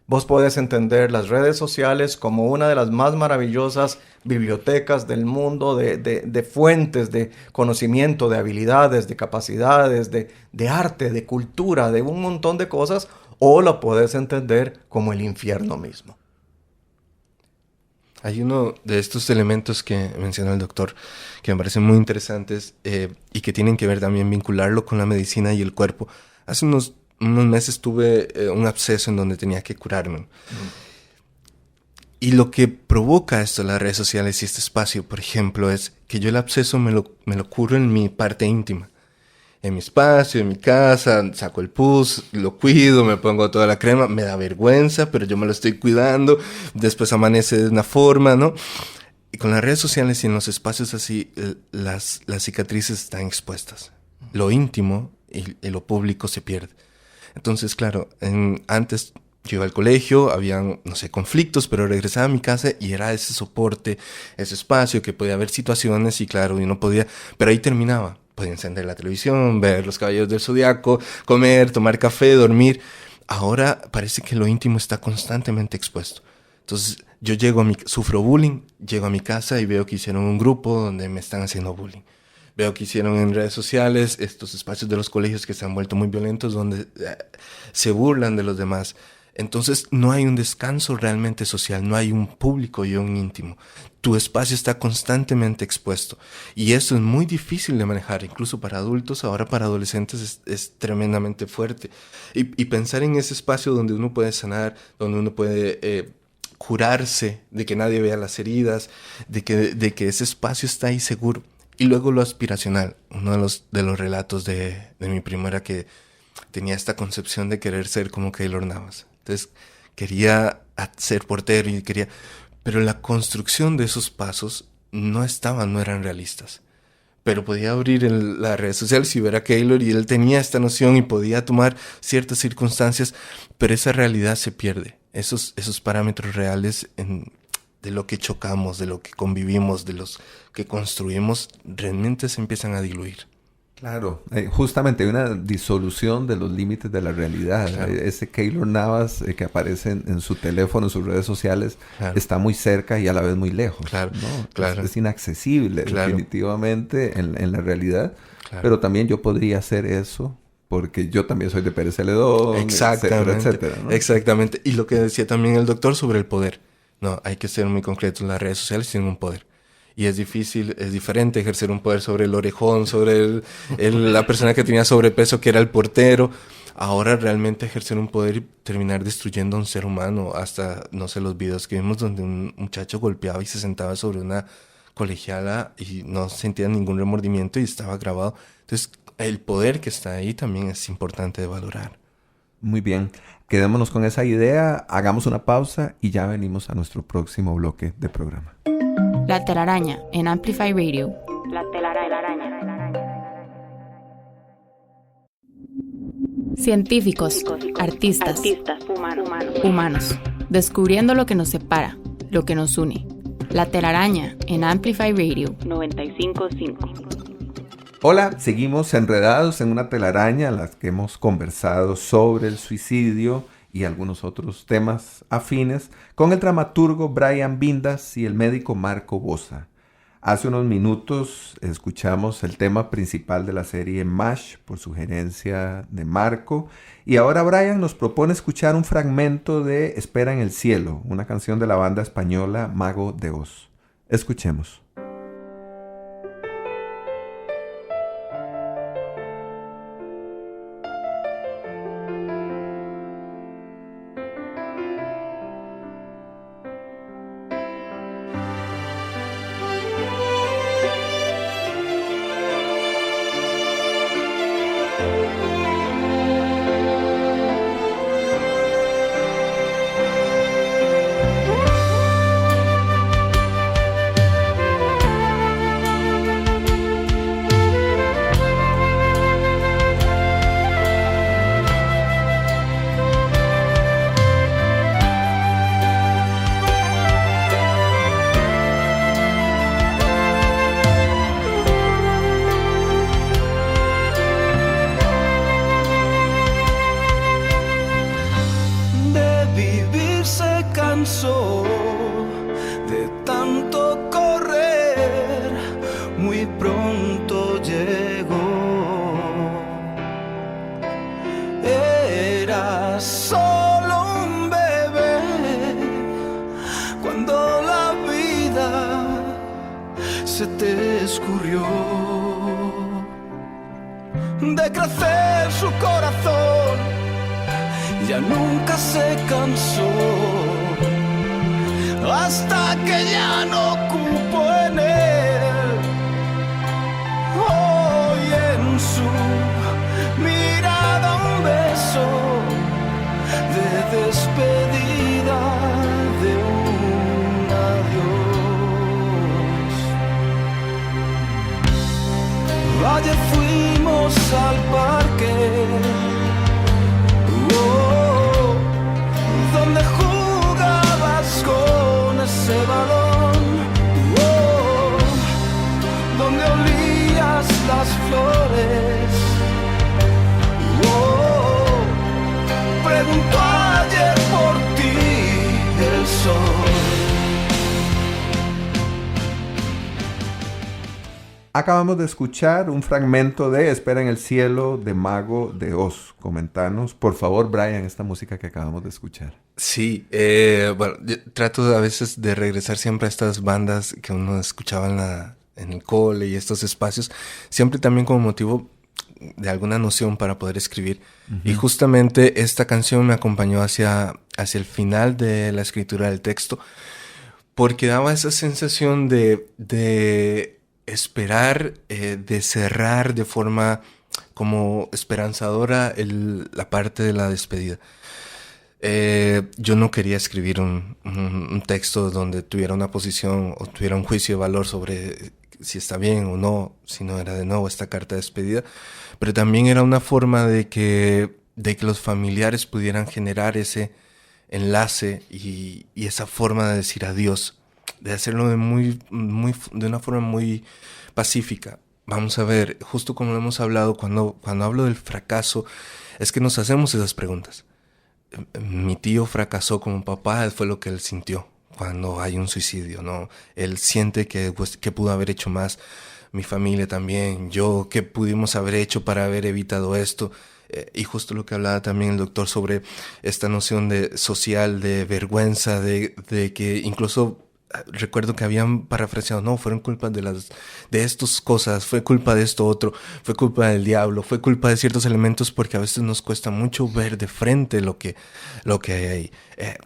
Vos podés entender las redes sociales como una de las más maravillosas bibliotecas del mundo de fuentes de conocimiento, de habilidades, de capacidades, de arte, de cultura, de un montón de cosas, o lo podés entender como el infierno mismo. Hay uno de estos elementos que mencionó el doctor que me parecen muy interesantes y que tienen que ver también vincularlo con la medicina y el cuerpo. Hace unos meses tuve un absceso en donde tenía que curarme. Y lo que provoca esto, las redes sociales y este espacio, por ejemplo, es que yo el absceso me lo curo en mi parte íntima. En mi espacio, en mi casa, saco el pus, lo cuido, me pongo toda la crema, me da vergüenza, pero yo me lo estoy cuidando, después amanece de una forma, ¿no? Y con las redes sociales y en los espacios así, las cicatrices están expuestas. Lo íntimo y lo público se pierde. Entonces, claro, antes yo iba al colegio, habían, no sé, conflictos, pero regresaba a mi casa y era ese soporte, ese espacio que podía haber situaciones y claro, uno podía, pero ahí terminaba. Podía encender la televisión, ver los Caballeros del Zodiaco, comer, tomar café, dormir. Ahora parece que lo íntimo está constantemente expuesto. Entonces yo sufro bullying, llego a mi casa y veo que hicieron un grupo donde me están haciendo bullying. Veo que hicieron en redes sociales estos espacios de los colegios que se han vuelto muy violentos donde se burlan de los demás. Entonces no hay un descanso realmente social, no hay un público y un íntimo. Tu espacio está constantemente expuesto y eso es muy difícil de manejar, incluso para adultos, ahora para adolescentes es tremendamente fuerte. Y pensar en ese espacio donde uno puede sanar, donde uno puede curarse, de que nadie vea las heridas, de que ese espacio está ahí seguro. Y luego lo aspiracional, uno de los relatos de mi prima era que tenía esta concepción de querer ser como Keylor Navas. Entonces quería ser portero y pero la construcción de esos pasos no eran realistas. Pero podía abrir las redes sociales y ver a Keylor y él tenía esta noción y podía tomar ciertas circunstancias, pero esa realidad se pierde. Esos parámetros reales de lo que chocamos, de lo que convivimos, de los que construimos, realmente se empiezan a diluir. Claro, justamente hay una disolución de los límites de la realidad. Claro. Ese Keylor Navas que aparece en su teléfono, en sus redes sociales, claro, está muy cerca y a la vez muy lejos. Claro, ¿no? claro. Es inaccesible, claro, definitivamente en la realidad. Claro. Pero también yo podría hacer eso porque yo también soy de Pérez Celedón, etcétera, ¿no? Exactamente. Y lo que decía también el doctor sobre el poder. No, hay que ser muy concretos. Las redes sociales tienen un poder. Y es difícil, es diferente ejercer un poder sobre el orejón, sobre la persona que tenía sobrepeso, que era el portero. Ahora realmente ejercer un poder y terminar destruyendo a un ser humano. Hasta, no sé, los videos que vimos donde un muchacho golpeaba y se sentaba sobre una colegiala y no sentía ningún remordimiento y estaba grabado. Entonces, el poder que está ahí también es importante de valorar. Muy bien. Quedémonos con esa idea, hagamos una pausa y ya venimos a nuestro próximo bloque de programa. La telaraña en Amplify Radio. La telaraña. Científicos, artistas, humanos, descubriendo lo que nos separa, lo que nos une. La telaraña en Amplify Radio 95.5. Hola, seguimos enredados en una telaraña en la que hemos conversado sobre el suicidio y algunos otros temas afines con el dramaturgo Brian Vindas y el médico Marco Bosa. Hace unos minutos escuchamos el tema principal de la serie MASH por sugerencia de Marco y ahora Brian nos propone escuchar un fragmento de Espera en el cielo, una canción de la banda española Mago de Oz. Escuchemos. se te escurrió de crecer su corazón, ya nunca se cansó, hasta que ya no cupo en él. Hoy en su mirada un beso de despedida, de un adiós. Ayer fuimos al parque, donde jugabas con ese balón, donde olías las flores. Preguntó ayer por ti el sol. Acabamos de escuchar un fragmento de Espera en el cielo de Mago de Oz. Comentanos, por favor, Brian, esta música que acabamos de escuchar. Sí, bueno, yo trato a veces de regresar siempre a estas bandas que uno escuchaba en el cole y estos espacios, siempre también como motivo de alguna noción para poder escribir. Uh-huh. Y justamente esta canción me acompañó hacia el final de la escritura del texto, porque daba esa sensación de esperar, de cerrar de forma como esperanzadora la parte de la despedida. Yo no quería escribir un texto donde tuviera una posición o tuviera un juicio de valor sobre si está bien o no, si no era de nuevo esta carta de despedida, pero también era una forma de que los familiares pudieran generar ese enlace y esa forma de decir adiós, de hacerlo de una forma muy pacífica. Vamos a ver, justo como lo hemos hablado, cuando hablo del fracaso, es que nos hacemos esas preguntas. Mi tío fracasó como papá, fue lo que él sintió cuando hay un suicidio, ¿no? Él siente que pudo haber hecho más, mi familia también, yo, ¿qué pudimos haber hecho para haber evitado esto? Y justo lo que hablaba también el doctor sobre esta noción social de vergüenza, de que incluso recuerdo que habían parafraseado, no, fueron culpas de estas cosas, fue culpa de esto otro, fue culpa del diablo, fue culpa de ciertos elementos, porque a veces nos cuesta mucho ver de frente lo que hay ahí.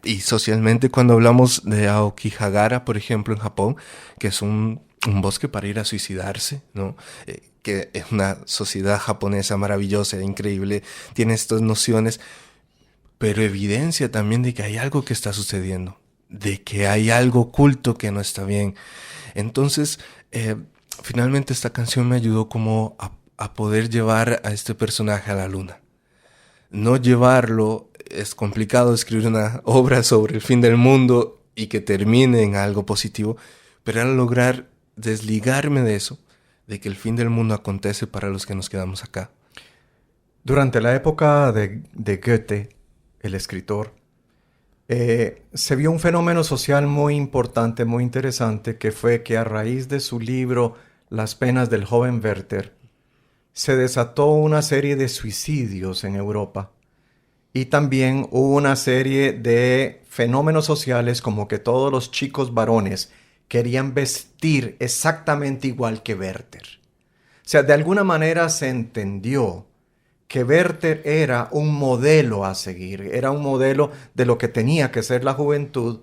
Y socialmente, cuando hablamos de Aokigahara, por ejemplo, en Japón, que es un bosque para ir a suicidarse, ¿no? Que es una sociedad japonesa maravillosa, increíble, tiene estas nociones, pero evidencia también de que hay algo que está sucediendo, de que hay algo oculto que no está bien. Entonces, finalmente esta canción me ayudó como a poder llevar a este personaje a la luna. No llevarlo, es complicado escribir una obra sobre el fin del mundo y que termine en algo positivo, pero era lograr desligarme de eso, de que el fin del mundo acontece para los que nos quedamos acá. Durante la época de Goethe, el escritor, se vio un fenómeno social muy importante, muy interesante, que fue que a raíz de su libro Las penas del joven Werther, se desató una serie de suicidios en Europa. Y también hubo una serie de fenómenos sociales como que todos los chicos varones querían vestir exactamente igual que Werther. O sea, de alguna manera se entendió que Werther era un modelo a seguir, era un modelo de lo que tenía que ser la juventud,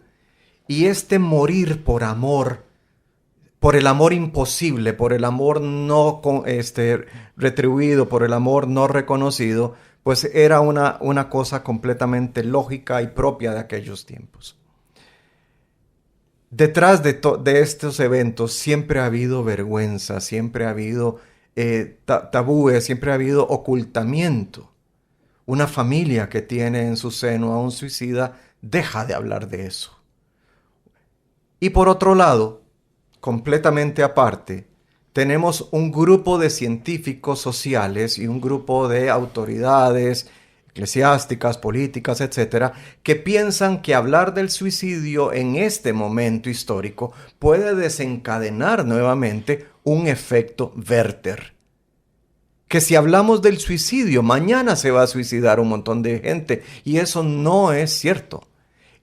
y este morir por amor, por el amor imposible, por el amor no retribuido, por el amor no reconocido, pues era una cosa completamente lógica y propia de aquellos tiempos. Detrás de estos eventos siempre ha habido vergüenza, siempre ha habido tabúes, siempre ha habido ocultamiento. Una familia que tiene en su seno a un suicida deja de hablar de eso. Y por otro lado, completamente aparte, tenemos un grupo de científicos sociales y un grupo de autoridades eclesiásticas, políticas, etcétera, que piensan que hablar del suicidio en este momento histórico puede desencadenar nuevamente un efecto Werther. Que si hablamos del suicidio, mañana se va a suicidar un montón de gente, y eso no es cierto.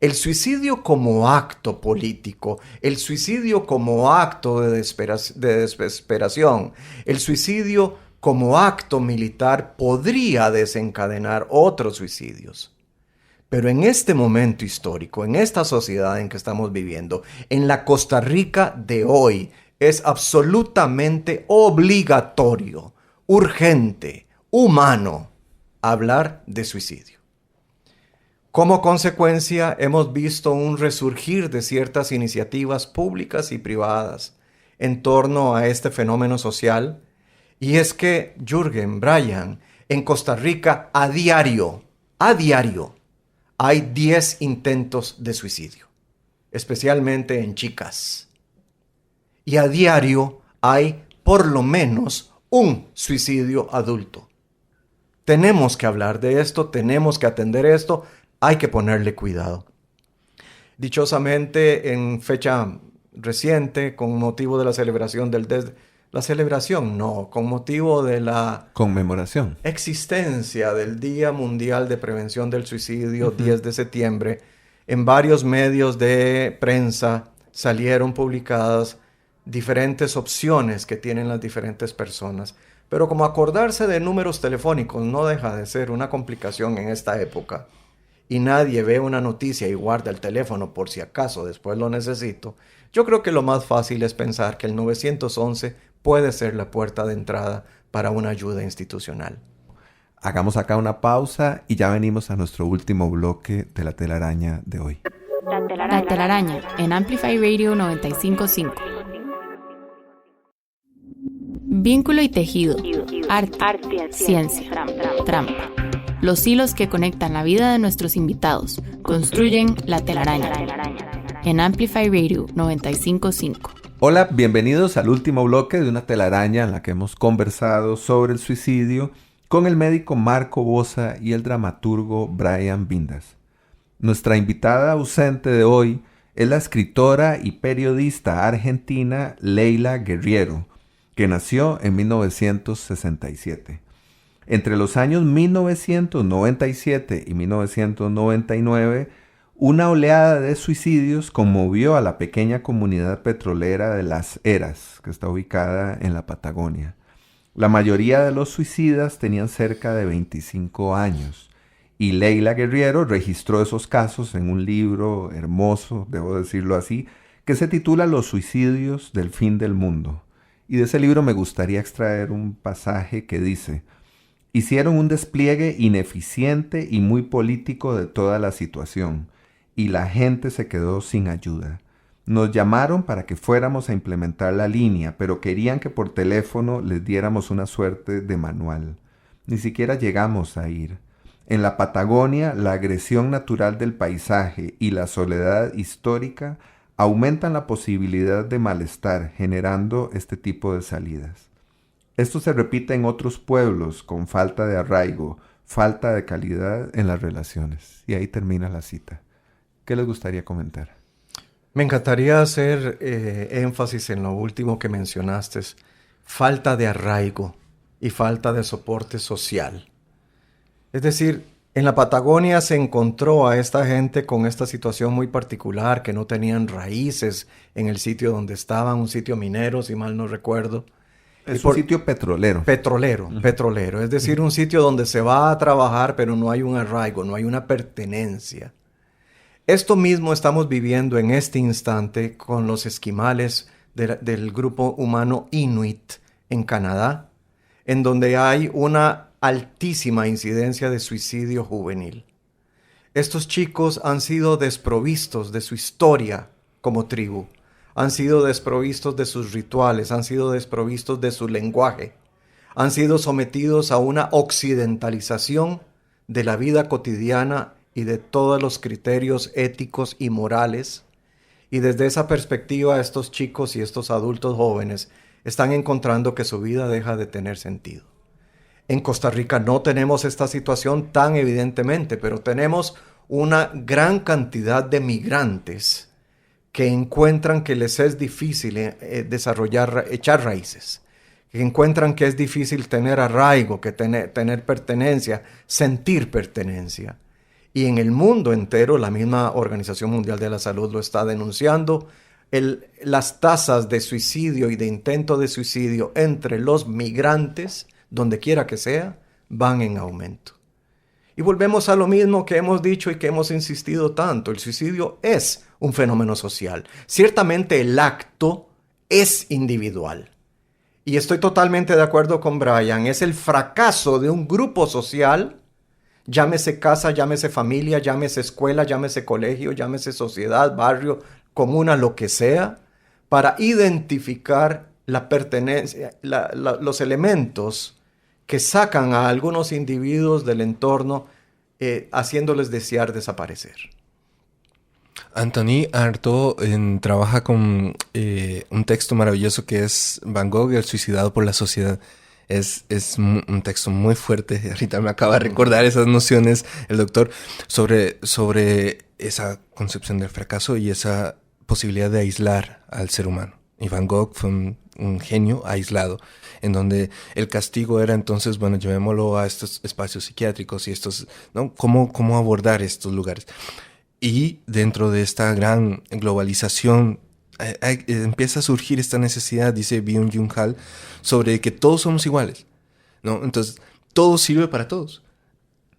El suicidio como acto político, el suicidio como acto de desesperación, el suicidio como acto militar podría desencadenar otros suicidios. Pero en este momento histórico, en esta sociedad en que estamos viviendo, en la Costa Rica de hoy, es absolutamente obligatorio, urgente, humano, hablar de suicidio. Como consecuencia, hemos visto un resurgir de ciertas iniciativas públicas y privadas en torno a este fenómeno social. Y es que, Jürgen, Brian, en Costa Rica a diario, hay 10 intentos de suicidio, especialmente en chicas. Y a diario hay por lo menos un suicidio adulto. Tenemos que hablar de esto, tenemos que atender esto, hay que ponerle cuidado. Dichosamente, en fecha reciente, con motivo de la celebración con motivo de la Conmemoración. existencia del Día Mundial de Prevención del Suicidio, 10 de septiembre, en varios medios de prensa salieron publicadas diferentes opciones que tienen las diferentes personas. Pero como acordarse de números telefónicos no deja de ser una complicación en esta época, y nadie ve una noticia y guarda el teléfono por si acaso después lo necesito, yo creo que lo más fácil es pensar que el 911 puede ser la puerta de entrada para una ayuda institucional. Hagamos acá una pausa y ya venimos a nuestro último bloque de la telaraña de hoy. La telaraña en Amplify Radio 95.5. Vínculo y tejido, arte, ciencia, trampa. Los hilos que conectan la vida de nuestros invitados construyen la telaraña en Amplify Radio 95.5. Hola, bienvenidos al último bloque de una telaraña en la que hemos conversado sobre el suicidio con el médico Marco Boza y el dramaturgo Brian Vindas. Nuestra invitada ausente de hoy es la escritora y periodista argentina Leila Guerriero, que nació en 1967. Entre los años 1997 y 1999, una oleada de suicidios conmovió a la pequeña comunidad petrolera de Las Heras, que está ubicada en la Patagonia. La mayoría de los suicidas tenían cerca de 25 años, y Leila Guerriero registró esos casos en un libro hermoso, debo decirlo así, que se titula Los suicidios del fin del mundo. Y de ese libro me gustaría extraer un pasaje que dice: hicieron un despliegue ineficiente y muy político de toda la situación, y la gente se quedó sin ayuda. Nos llamaron para que fuéramos a implementar la línea, pero querían que por teléfono les diéramos una suerte de manual. Ni siquiera llegamos a ir. En la Patagonia, la agresión natural del paisaje y la soledad histórica aumentan la posibilidad de malestar, generando este tipo de salidas. Esto se repite en otros pueblos con falta de arraigo, falta de calidad en las relaciones. Y ahí termina la cita. ¿Qué les gustaría comentar? Me encantaría hacer énfasis en lo último que mencionaste, falta de arraigo y falta de soporte social. Es decir, en la Patagonia se encontró a esta gente con esta situación muy particular, que no tenían raíces en el sitio donde estaban, un sitio minero, si mal no recuerdo. Es un sitio petrolero. Petrolero. Es decir, un sitio donde se va a trabajar, pero no hay un arraigo, no hay una pertenencia. Esto mismo estamos viviendo en este instante con los esquimales del grupo humano Inuit en Canadá, en donde hay una altísima incidencia de suicidio juvenil. Estos chicos han sido desprovistos de su historia como tribu, han sido desprovistos de sus rituales, han sido desprovistos de su lenguaje, han sido sometidos a una occidentalización de la vida cotidiana y de todos los criterios éticos y morales. Y desde esa perspectiva, estos chicos y estos adultos jóvenes están encontrando que su vida deja de tener sentido. En Costa Rica no tenemos esta situación tan evidentemente, pero tenemos una gran cantidad de migrantes que encuentran que les es difícil echar raíces, que encuentran que es difícil tener arraigo, que tener pertenencia, sentir pertenencia. y en el mundo entero, la misma Organización Mundial de la Salud lo está denunciando, las tasas de suicidio y de intento de suicidio entre los migrantes, donde quiera que sea, van en aumento. Y volvemos a lo mismo que hemos dicho y que hemos insistido tanto. El suicidio es un fenómeno social. Ciertamente el acto es individual. Y estoy totalmente de acuerdo con Brian. Es el fracaso de un grupo social, llámese casa, llámese familia, llámese escuela, llámese colegio, llámese sociedad, barrio, comuna, lo que sea, para identificar la pertenencia, los elementos que sacan a algunos individuos del entorno, haciéndoles desear desaparecer. Anthony Artaud trabaja con un texto maravilloso que es Van Gogh, el suicidado por la sociedad. Es un texto muy fuerte. Ahorita me acaba de recordar esas nociones el doctor sobre esa concepción del fracaso y esa posibilidad de aislar al ser humano. Y Van Gogh fue un genio aislado, en donde el castigo era entonces, bueno, llevémoslo a estos espacios psiquiátricos y estos, ¿no? ¿Cómo abordar estos lugares? Y dentro de esta gran globalización empieza a surgir esta necesidad, dice Byung-Chul Han, sobre que todos somos iguales, ¿no? Entonces, todo sirve para todos.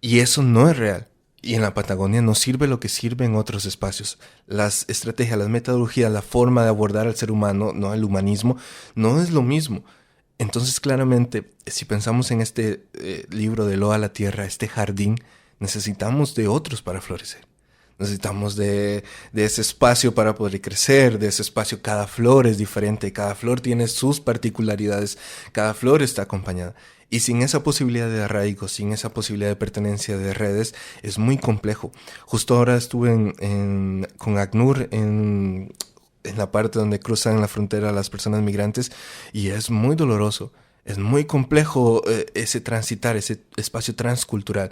Y eso no es real. Y en la Patagonia no sirve lo que sirve en otros espacios. Las estrategias, las metodologías, la forma de abordar al ser humano, no el humanismo, no es lo mismo. Entonces, claramente, si pensamos en este libro de Loa a la Tierra, este jardín, necesitamos de otros para florecer. Necesitamos de ese espacio para poder crecer, de ese espacio. Cada flor es diferente, cada flor tiene sus particularidades, cada flor está acompañada. Y sin esa posibilidad de arraigo, sin esa posibilidad de pertenencia de redes, es muy complejo. Justo ahora estuve con ACNUR en la parte donde cruzan la frontera las personas migrantes y es muy doloroso, es muy complejo ese transitar, ese espacio transcultural.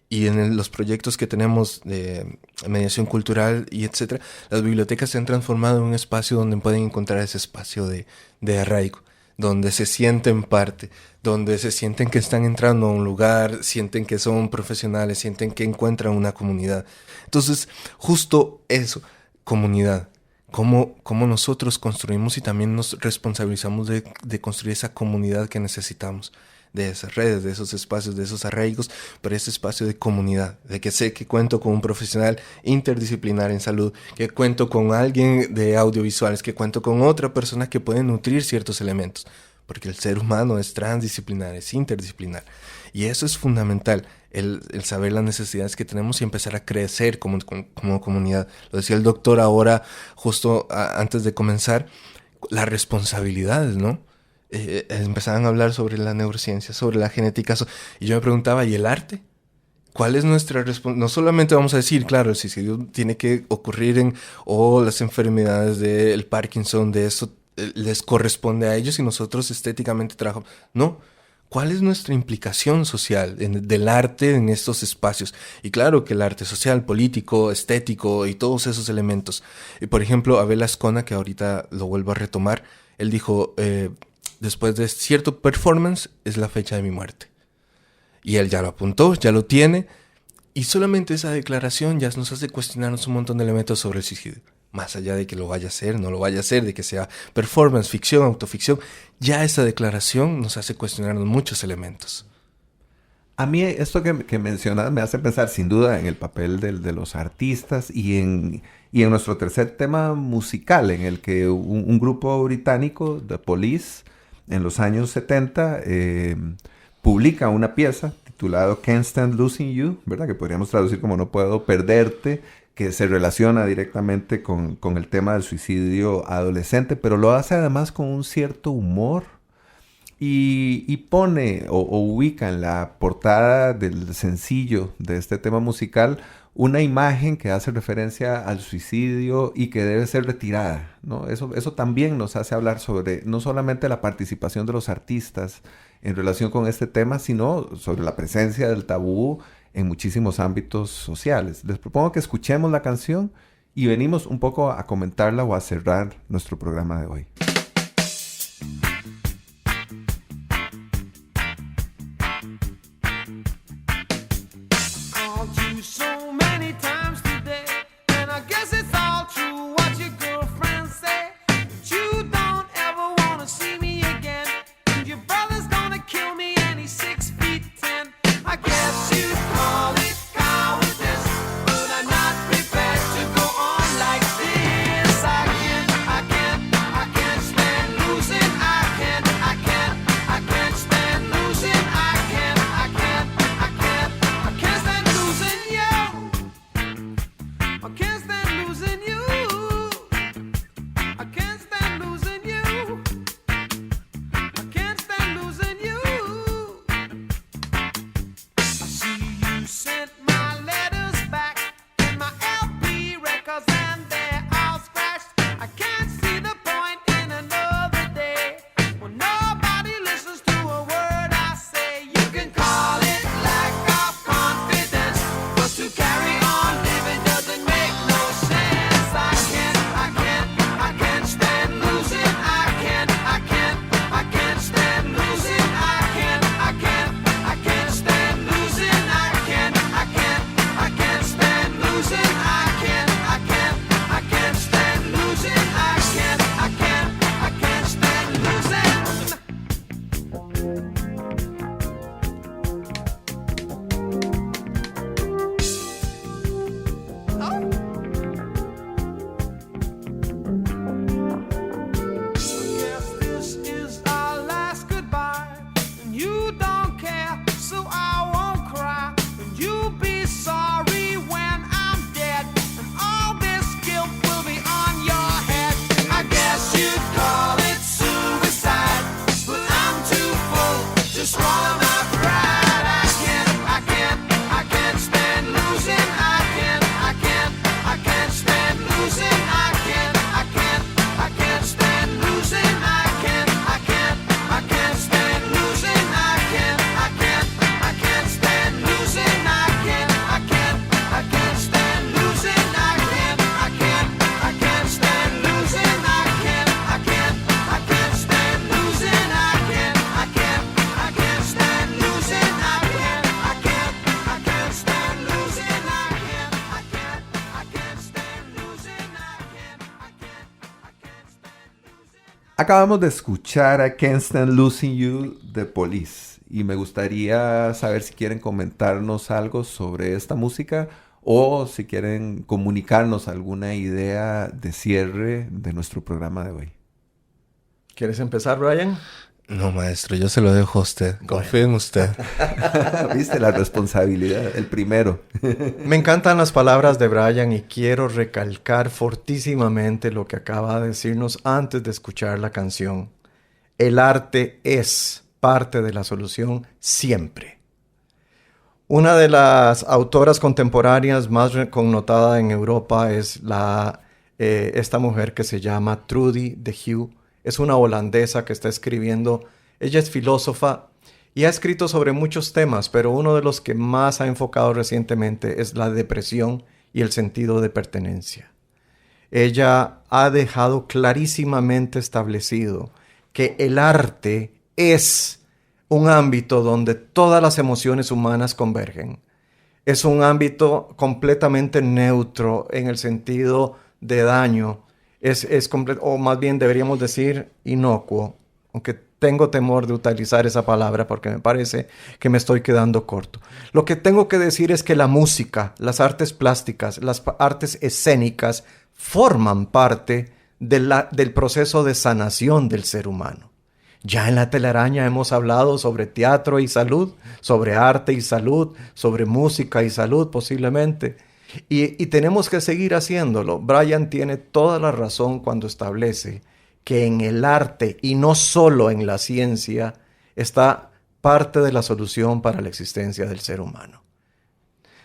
Y en los proyectos que tenemos de mediación cultural y etcétera, las bibliotecas se han transformado en un espacio donde pueden encontrar ese espacio de arraigo, donde se sienten parte, donde se sienten que están entrando a un lugar, sienten que son profesionales, sienten que encuentran una comunidad. Entonces, justo eso, comunidad. Cómo nosotros construimos y también nos responsabilizamos de construir esa comunidad que necesitamos, de esas redes, de esos espacios, de esos arraigos, pero ese espacio de comunidad, de que sé que cuento con un profesional interdisciplinar en salud, que cuento con alguien de audiovisuales, que cuento con otra persona que puede nutrir ciertos elementos, porque el ser humano es transdisciplinar, es interdisciplinar, y eso es fundamental, el saber las necesidades que tenemos y empezar a crecer como comunidad. Lo decía el doctor ahora, justo antes de comenzar, las responsabilidades, ¿no? Empezaban a hablar sobre la neurociencia, sobre la genética, y yo me preguntaba, ¿y el arte? ¿Cuál es nuestra responsabilidad? No solamente vamos a decir, claro, el suicidio tiene que ocurrir o las enfermedades del Parkinson, de eso les corresponde a ellos y nosotros estéticamente trabajamos. No, ¿cuál es nuestra implicación social del arte en estos espacios? Y claro que el arte social, político, estético y todos esos elementos. Y por ejemplo, Abel Azcona, que ahorita lo vuelvo a retomar, él dijo, después de cierto performance es la fecha de mi muerte. Y él ya lo apuntó, ya lo tiene, y solamente esa declaración ya nos hace cuestionarnos un montón de elementos sobre el suicidio. Más allá de que lo vaya a hacer, no lo vaya a hacer, de que sea performance, ficción, autoficción, ya esa declaración nos hace cuestionarnos muchos elementos. A mí esto que mencionas me hace pensar sin duda en el papel de los artistas y en nuestro tercer tema musical, en el que un grupo británico, The Police, en los años 70, publica una pieza titulada Can't Stand Losing You, ¿verdad? Que podríamos traducir como No Puedo Perderte, que se relaciona directamente con el tema del suicidio adolescente, pero lo hace además con un cierto humor y pone o ubica en la portada del sencillo de este tema musical una imagen que hace referencia al suicidio y que debe ser retirada, ¿no? Eso también nos hace hablar sobre no solamente la participación de los artistas en relación con este tema, sino sobre la presencia del tabú en muchísimos ámbitos sociales. Les propongo que escuchemos la canción y venimos un poco a comentarla o a cerrar nuestro programa de hoy. Called you so many stand losing you. I can't stand losing you. I see you sent my letters back and my LP records and they're all scratched. I can't see the point in another day when nobody listens to a word I say. You can call it lack of confidence, but to carry on living doesn't make no sense. I can't stand losing. I can't stand losing. I can't stand losing. I can't stand losing. I can't stand losing. I can't stand losing. Guess this is our last goodbye, and you don't care, so I won't cry. And you'll be sorry when I'm dead, and all this guilt will be on your head. I guess you'd call it suicide, but I'm too full to swallow my pride. I can't stand losing. I can't stand losing. I can't stand losing. I can't stand losing. I can't stand losing. I can't stand losing. I can't stand losing. I can't stand losing. I can't stand losing. I can't stand losing. Acabamos de escuchar a Can't Stand Losing You de Police y me gustaría saber si quieren comentarnos algo sobre esta música o si quieren comunicarnos alguna idea de cierre de nuestro programa de hoy. ¿Quieres empezar, Brian? No, maestro, yo se lo dejo a usted. Confío en usted. ¿Viste la responsabilidad? El primero. Me encantan las palabras de Brian y quiero recalcar fortísimamente lo que acaba de decirnos antes de escuchar la canción. El arte es parte de la solución siempre. Una de las autoras contemporáneas más connotada en Europa es esta mujer que se llama Trudy de Hugh. Es una holandesa que está escribiendo. Ella es filósofa y ha escrito sobre muchos temas, pero uno de los que más ha enfocado recientemente es la depresión y el sentido de pertenencia. Ella ha dejado clarísimamente establecido que el arte es un ámbito donde todas las emociones humanas convergen. Es un ámbito completamente neutro en el sentido de daño. O más bien deberíamos decir inocuo, aunque tengo temor de utilizar esa palabra porque me parece que me estoy quedando corto. Lo que tengo que decir es que la música, las artes plásticas, las artes escénicas forman parte del proceso de sanación del ser humano. Ya en La Telaraña hemos hablado sobre teatro y salud, sobre arte y salud, sobre música y salud posiblemente. Y tenemos que seguir haciéndolo. Brian tiene toda la razón cuando establece que en el arte y no solo en la ciencia está parte de la solución para la existencia del ser humano.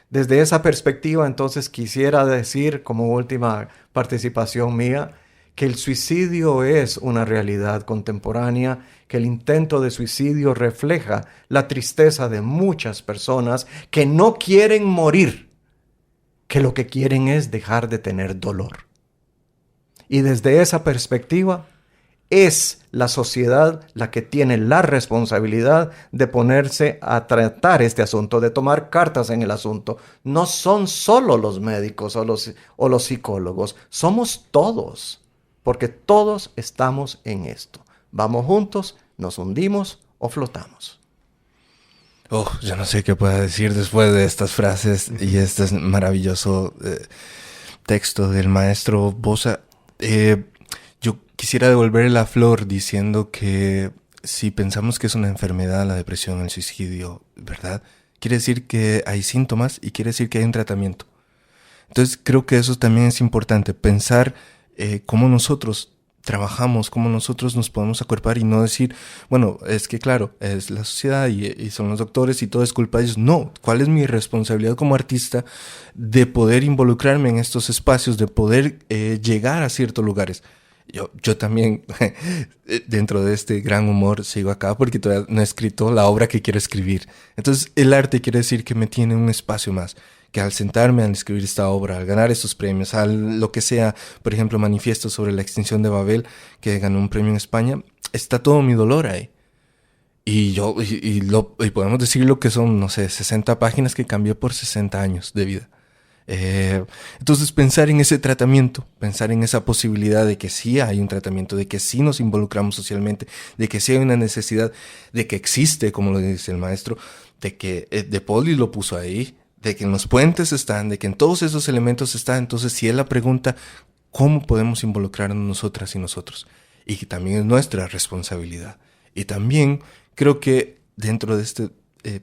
Desde esa perspectiva, entonces, quisiera decir como última participación mía que el suicidio es una realidad contemporánea, que el intento de suicidio refleja la tristeza de muchas personas que no quieren morir, que lo que quieren es dejar de tener dolor. Y desde esa perspectiva, es la sociedad la que tiene la responsabilidad de ponerse a tratar este asunto, de tomar cartas en el asunto. No son solo los médicos o los psicólogos, somos todos, porque todos estamos en esto. Vamos juntos, nos hundimos o flotamos. Oh, yo no sé qué pueda decir después de estas frases y este maravilloso texto del maestro Bosa. Yo quisiera devolverle la flor diciendo que si pensamos que es una enfermedad, la depresión, el suicidio, ¿verdad? Quiere decir que hay síntomas y quiere decir que hay un tratamiento. Entonces creo que eso también es importante, pensar cómo nosotros trabajamos, cómo nosotros nos podemos acuerpar y no decir, bueno, es que claro, es la sociedad y son los doctores y todo es culpa de ellos. No, ¿cuál es mi responsabilidad como artista de poder involucrarme en estos espacios, de poder llegar a ciertos lugares? Yo también, dentro de este gran humor, sigo acá porque todavía no he escrito la obra que quiero escribir. Entonces, el arte quiere decir que me tiene un espacio más, que al sentarme a escribir esta obra, al ganar estos premios, al lo que sea, por ejemplo, manifiesto sobre la extinción de Babel, que ganó un premio en España, está todo mi dolor ahí. Y podemos decir lo que son, no sé, 60 páginas que cambié por 60 años de vida. Entonces pensar en ese tratamiento, pensar en esa posibilidad de que sí hay un tratamiento, de que sí nos involucramos socialmente, de que sí hay una necesidad, de que existe, como lo dice el maestro, de que De Poli lo puso ahí, de que en los puentes están, de que en todos esos elementos están. Entonces si es la pregunta, ¿cómo podemos involucrarnos nosotras y nosotros? Y que también es nuestra responsabilidad. Y también creo que dentro de este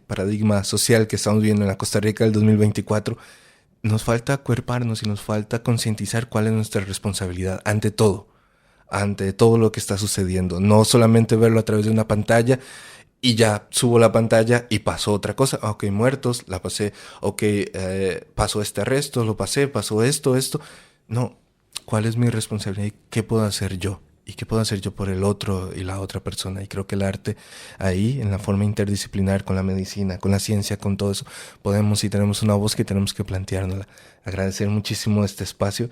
paradigma social que estamos viviendo en la Costa Rica del 2024, nos falta acuerparnos y nos falta concientizar cuál es nuestra responsabilidad ante todo lo que está sucediendo. No solamente verlo a través de una pantalla y ya subo la pantalla y pasó otra cosa. Ok, muertos, la pasé. Ok, pasó este arresto, lo pasé, pasó esto. No, ¿cuál es mi responsabilidad y qué puedo hacer yo? ¿Y qué puedo hacer yo por el otro y la otra persona? Y creo que el arte ahí, en la forma interdisciplinar, con la medicina, con la ciencia, con todo eso, podemos y tenemos una voz que tenemos que planteárnosla. Agradecer muchísimo este espacio.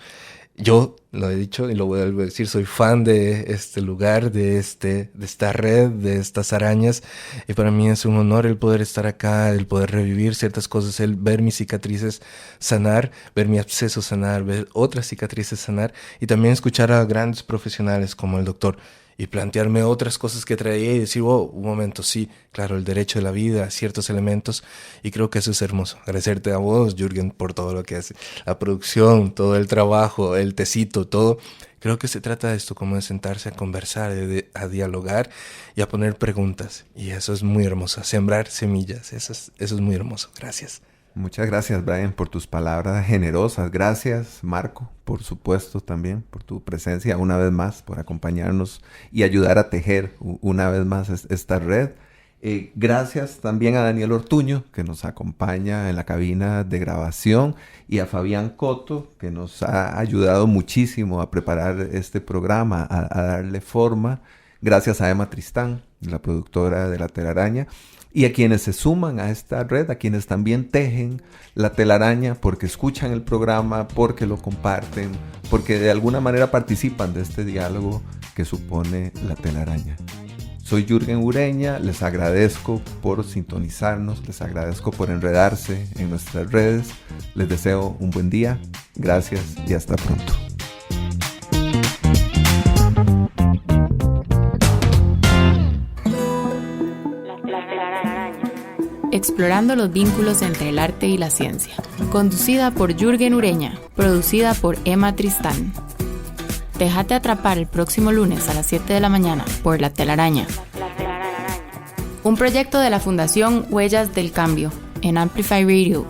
Yo, lo he dicho y lo voy a decir, soy fan de este lugar, de esta red, de estas arañas. Y para mí es un honor el poder estar acá, el poder revivir ciertas cosas, el ver mis cicatrices sanar, ver mi absceso sanar, ver otras cicatrices sanar y también escuchar a grandes profesionales como el doctor y plantearme otras cosas que traía y decir, oh, un momento, sí, claro, el derecho de la vida, ciertos elementos, y creo que eso es hermoso. Agradecerte a vos, Jürgen, por todo lo que hace, la producción, todo el trabajo, el tecito, todo. Creo que se trata de esto, como de sentarse a conversar, a dialogar y a poner preguntas, y eso es muy hermoso, sembrar semillas, eso es muy hermoso. Gracias. Muchas gracias, Brian, por tus palabras generosas. Gracias, Marco, por supuesto también, por tu presencia una vez más, por acompañarnos y ayudar a tejer una vez más esta red. Gracias también a Daniel Ortuño, que nos acompaña en la cabina de grabación, y a Fabián Coto, que nos ha ayudado muchísimo a preparar este programa, a darle forma. Gracias a Emma Tristán, la productora de La Telaraña. Y a quienes se suman a esta red, a quienes también tejen la telaraña porque escuchan el programa, porque lo comparten, porque de alguna manera participan de este diálogo que supone la telaraña. Soy Jürgen Ureña, les agradezco por sintonizarnos, les agradezco por enredarse en nuestras redes, les deseo un buen día, gracias y hasta pronto. Explorando los vínculos entre el arte y la ciencia. Conducida por Jürgen Ureña, producida por Emma Tristán. Déjate atrapar el próximo lunes a las 7 de la mañana por La Telaraña. Un proyecto de la Fundación Huellas del Cambio en Amplify Radio